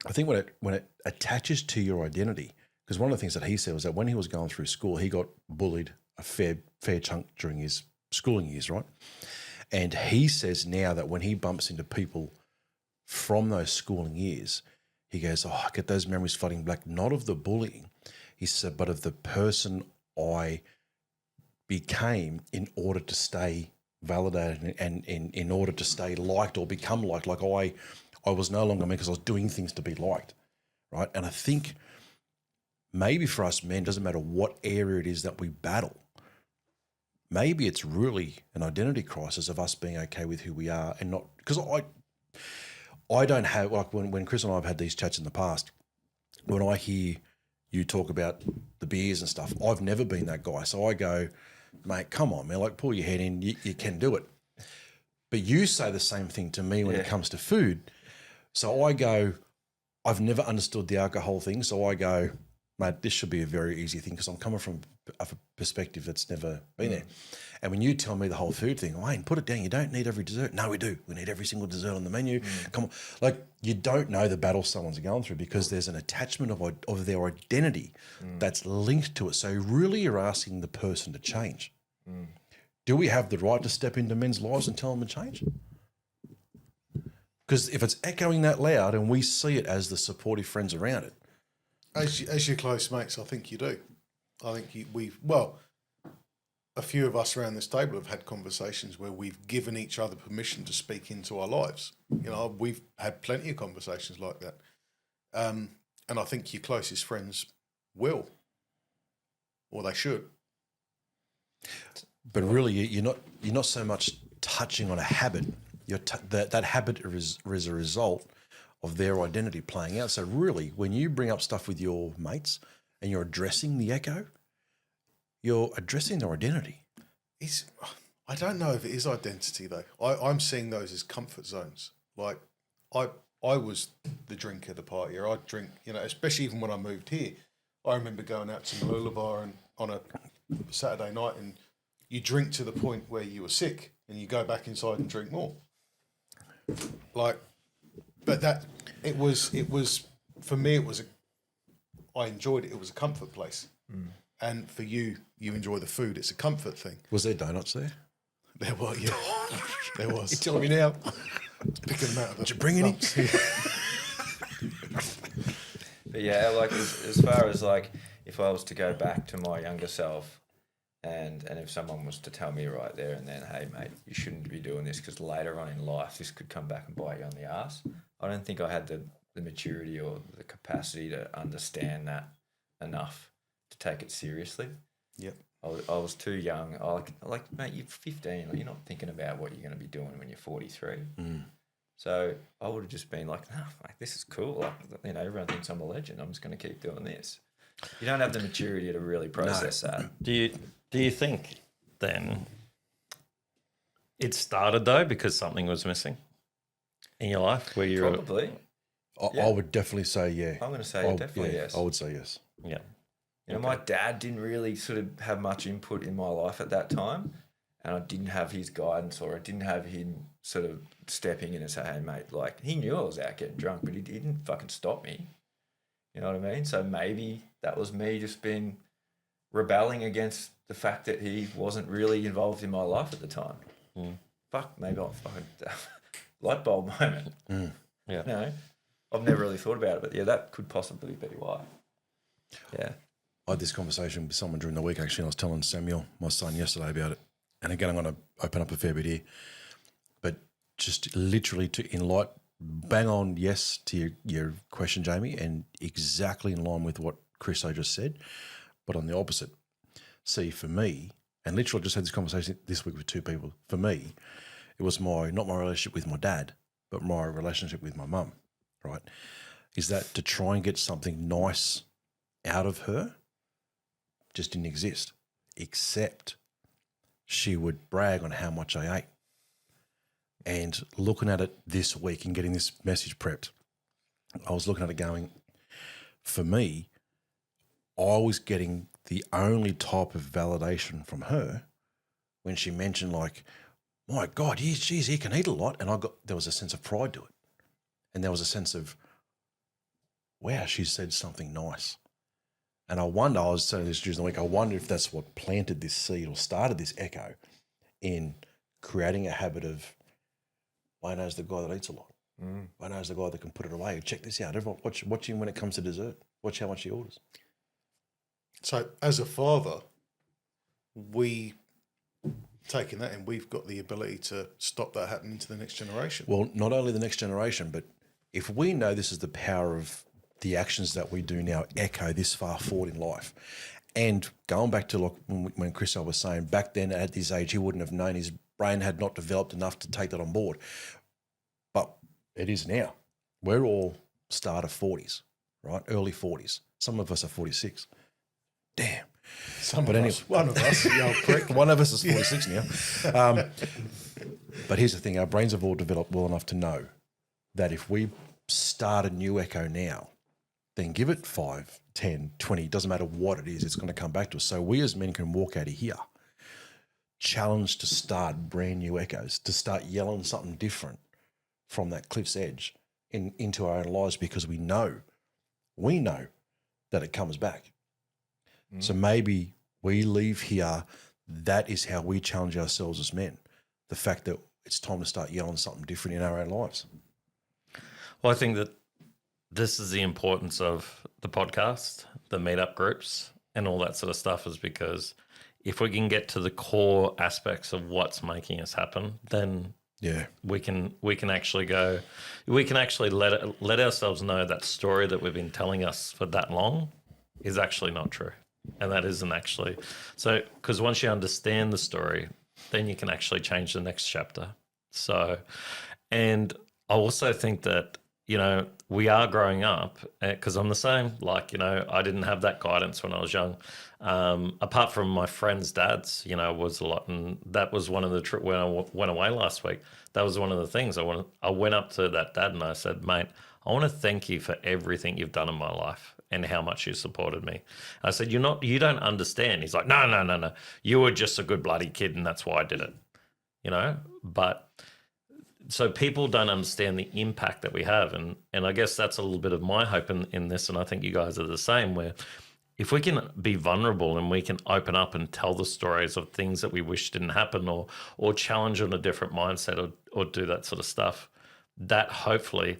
Speaker 2: I think when it attaches to your identity, because one of the things that he said was that when he was going through school, he got bullied a fair chunk during his schooling years, right? And he says now that when he bumps into people from those schooling years, he goes, I get those memories flooding back, not of the bullying, he said, but of the person I became in order to stay validated and in order to stay liked or become liked. Like I was no longer me because I was doing things to be liked, right? And I think maybe for us men, doesn't matter what area it is that we battle, maybe it's really an identity crisis of us being okay with who we are and not, because I don't have, like when Chris and I have had these chats in the past, when I hear you talk about the beers and stuff, I've never been that guy. So I go, mate, come on, man, like pull your head in, you can do it. But you say the same thing to me when it comes to food. So I go, I've never understood the alcohol thing. So I go, mate, this should be a very easy thing because I'm coming from a perspective that's never been there. And when you tell me the whole food thing, Wayne, put it down. You don't need every dessert. No, we do. We need every single dessert on the menu. Come on. Like, you don't know the battle someone's going through because there's an attachment of their identity that's linked to it. So really you're asking the person to change. Do we have the right to step into men's lives and tell them to change? Because if it's echoing that loud and we see it as the supportive friends around it,
Speaker 4: as your close mates, I think you do. I think a few of us around this table have had conversations where we've given each other permission to speak into our lives. You know, we've had plenty of conversations like that. And I think your closest friends will, or they should.
Speaker 2: But really, you're not so much touching on a habit. That habit is a result of their identity playing out. So really, when you bring up stuff with your mates and you're addressing the echo, you're addressing their identity.
Speaker 4: I don't know if it is identity though. I'm seeing those as comfort zones. Like I was the drinker at the party. I'd drink, you know, especially even when I moved here. I remember going out to Malula Bar and on a Saturday night, and you drink to the point where you were sick, and you go back inside and drink more. Like, but it was for me. I enjoyed it. It was a comfort place. And for you enjoy the food. It's a comfort thing.
Speaker 2: Was there donuts there?
Speaker 4: There was, yeah. There was.
Speaker 2: You're telling me now?
Speaker 4: Picking them out of the
Speaker 2: Did you bring any?
Speaker 3: But yeah, like as far as like if I was to go back to my younger self and if someone was to tell me right there and then, hey mate, you shouldn't be doing this because later on in life this could come back and bite you on the ass, I don't think I had the maturity or the capacity to understand that enough to take it seriously.
Speaker 2: Yep.
Speaker 3: I was too young. Like mate, you're 15. Like, you're not thinking about what you're going to be doing when you're 43. So I would have just been like, oh, mate, this is cool. Like, you know, everyone thinks I'm a legend. I'm just going to keep doing this. You don't have the maturity to really process that.
Speaker 5: Do you think then it started though because something was missing in your life where you
Speaker 3: Probably.
Speaker 2: I would definitely say yeah.
Speaker 3: I'm going to say definitely yes.
Speaker 2: I would say yes.
Speaker 5: Yeah.
Speaker 3: You know, my dad didn't really sort of have much input in my life at that time, and I didn't have his guidance, or I didn't have him sort of stepping in and say, hey, mate, like, he knew I was out getting drunk, but he didn't fucking stop me. You know what I mean? So maybe that was me just being rebelling against the fact that he wasn't really involved in my life at the time. Fuck, maybe I'm fucking light bulb moment.
Speaker 5: Yeah.
Speaker 3: You know, I've never really thought about it, but yeah, that could possibly be why. Yeah.
Speaker 2: I had this conversation with someone during the week, actually, and I was telling Samuel, my son, yesterday about it. And again, I'm going to open up a fair bit here. But just literally bang on yes to your question, Jamie, and exactly in line with what Chrisso just said, but on the opposite. See, for me, and literally I just had this conversation this week with two people, for me, it was not my relationship with my dad, but my relationship with my mum, right? Is that to try and get something nice out of her just didn't exist, except she would brag on how much I ate. And looking at it this week and getting this message prepped, I was looking at it going, for me, I was getting the only type of validation from her when she mentioned, like, my God, geez, he can eat a lot. And there was a sense of pride to it. And there was a sense of, wow, she said something nice. And I was saying this during the week, I wonder if that's what planted this seed or started this echo in creating a habit of, Wayno's the guy that eats a lot. Wayno's the guy that can put it away. Check this out. Everyone watch him when it comes to dessert. Watch how much he orders.
Speaker 4: So as a father, we taking that and we've got the ability to stop that happening to the next generation.
Speaker 2: Well, not only the next generation, but if we know this is the power of the actions that we do now echo this far forward in life. And going back to like when Chrisso was saying, back then at this age, he wouldn't have known, his brain had not developed enough to take that on board. But it is now. We're all start of 40s, right? Early 40s. Some of us are 46. Damn.
Speaker 4: One of us, you old prick.
Speaker 2: One of us is 46 now. But here's the thing. Our brains have all developed well enough to know that if we start a new echo now, then give it 5, 10, 20, doesn't matter what it is, it's going to come back to us. So we as men can walk out of here challenged to start brand new echoes, to start yelling something different from that cliff's edge into our own lives, because we know that it comes back. So maybe we leave here, that is how we challenge ourselves as men, the fact that it's time to start yelling something different in our own lives.
Speaker 5: Well, I think that this is the importance of the podcast, the meetup groups, and all that sort of stuff, is because if we can get to the core aspects of what's making us happen, then we can actually let ourselves know that story that we've been telling us for that long is actually not true. And that isn't actually. So, because once you understand the story, then you can actually change the next chapter. So, and I also think that, you know, we are growing up, because I'm the same. Like, you know, I didn't have that guidance when I was young. Apart from my friends' dads, you know, was a lot. And that was one of the when I went away last week, that was one of the things. I went up to that dad and I said, mate, I want to thank you for everything you've done in my life and how much you supported me. I said, you don't understand. He's like, no. You were just a good bloody kid and that's why I did it, you know? But so people don't understand the impact that we have. And I guess that's a little bit of my hope in this, and I think you guys are the same, where if we can be vulnerable and we can open up and tell the stories of things that we wish didn't happen, or challenge on a different mindset, or do that sort of stuff, that hopefully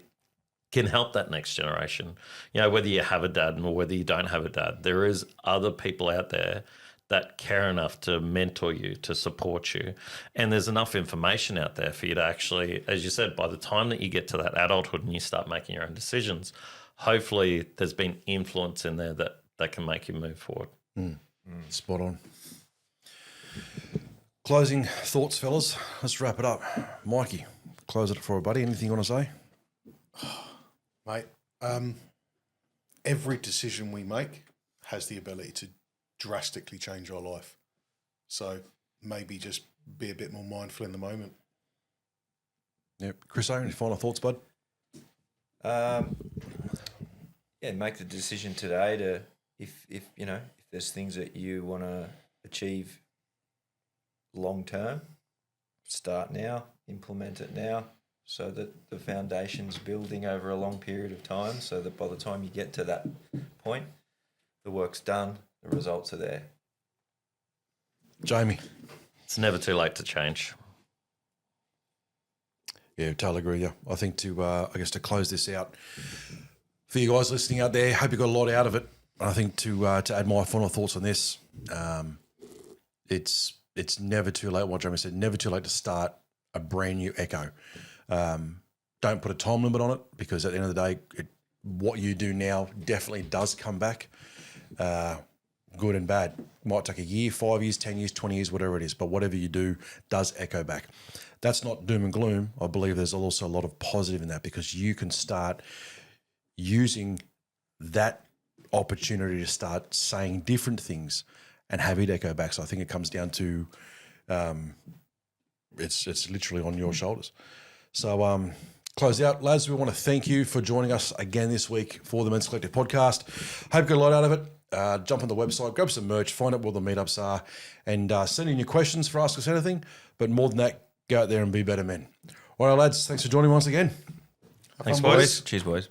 Speaker 5: can help that next generation. You know, whether you have a dad or whether you don't have a dad, there is other people out there that care enough to mentor you, to support you. And there's enough information out there for you to actually, as you said, by the time that you get to that adulthood and you start making your own decisions, hopefully there's been influence in there that can make you move forward.
Speaker 2: Spot on. Closing thoughts, fellas. Let's wrap it up. Mikey, close it for a buddy. Anything you want to say?
Speaker 4: Mate, every decision we make has the ability to drastically change our life. So maybe just be a bit more mindful in the moment.
Speaker 2: Yep. Chrisso, any final thoughts, bud?
Speaker 3: Make the decision today to if there's things that you want to achieve long term, start now, implement it now, so that the foundation's building over a long period of time, so that by the time you get to that point, the work's done, the results are there.
Speaker 2: Jamie.
Speaker 5: It's never too late to change.
Speaker 2: Yeah, totally agree. Yeah, I think to close this out for you guys listening out there, hope you got a lot out of it. I think to add my final thoughts on this, it's never too late. What Jeremy said, never too late to start a brand new Echo. Don't put a time limit on it, because at the end of the day, what you do now definitely does come back, good and bad. Might take a year, 5 years, 10 years, 20 years, whatever it is, but whatever you do does echo back. That's not doom and gloom. I believe there's also a lot of positive in that, because you can start using that opportunity to start saying different things and have it echo back. So I think it comes down to it's literally on your shoulders. So close out, lads. We want to thank you for joining us again this week for the Men's Collective podcast. Hope you got a lot out of it. Jump on the website, grab some merch, find out where the meetups are, and send in your questions for Ask Us Anything. But more than that, go out there and be better men. All right, lads, thanks for joining me once again.
Speaker 5: Thanks, boys.
Speaker 3: Cheers, boys.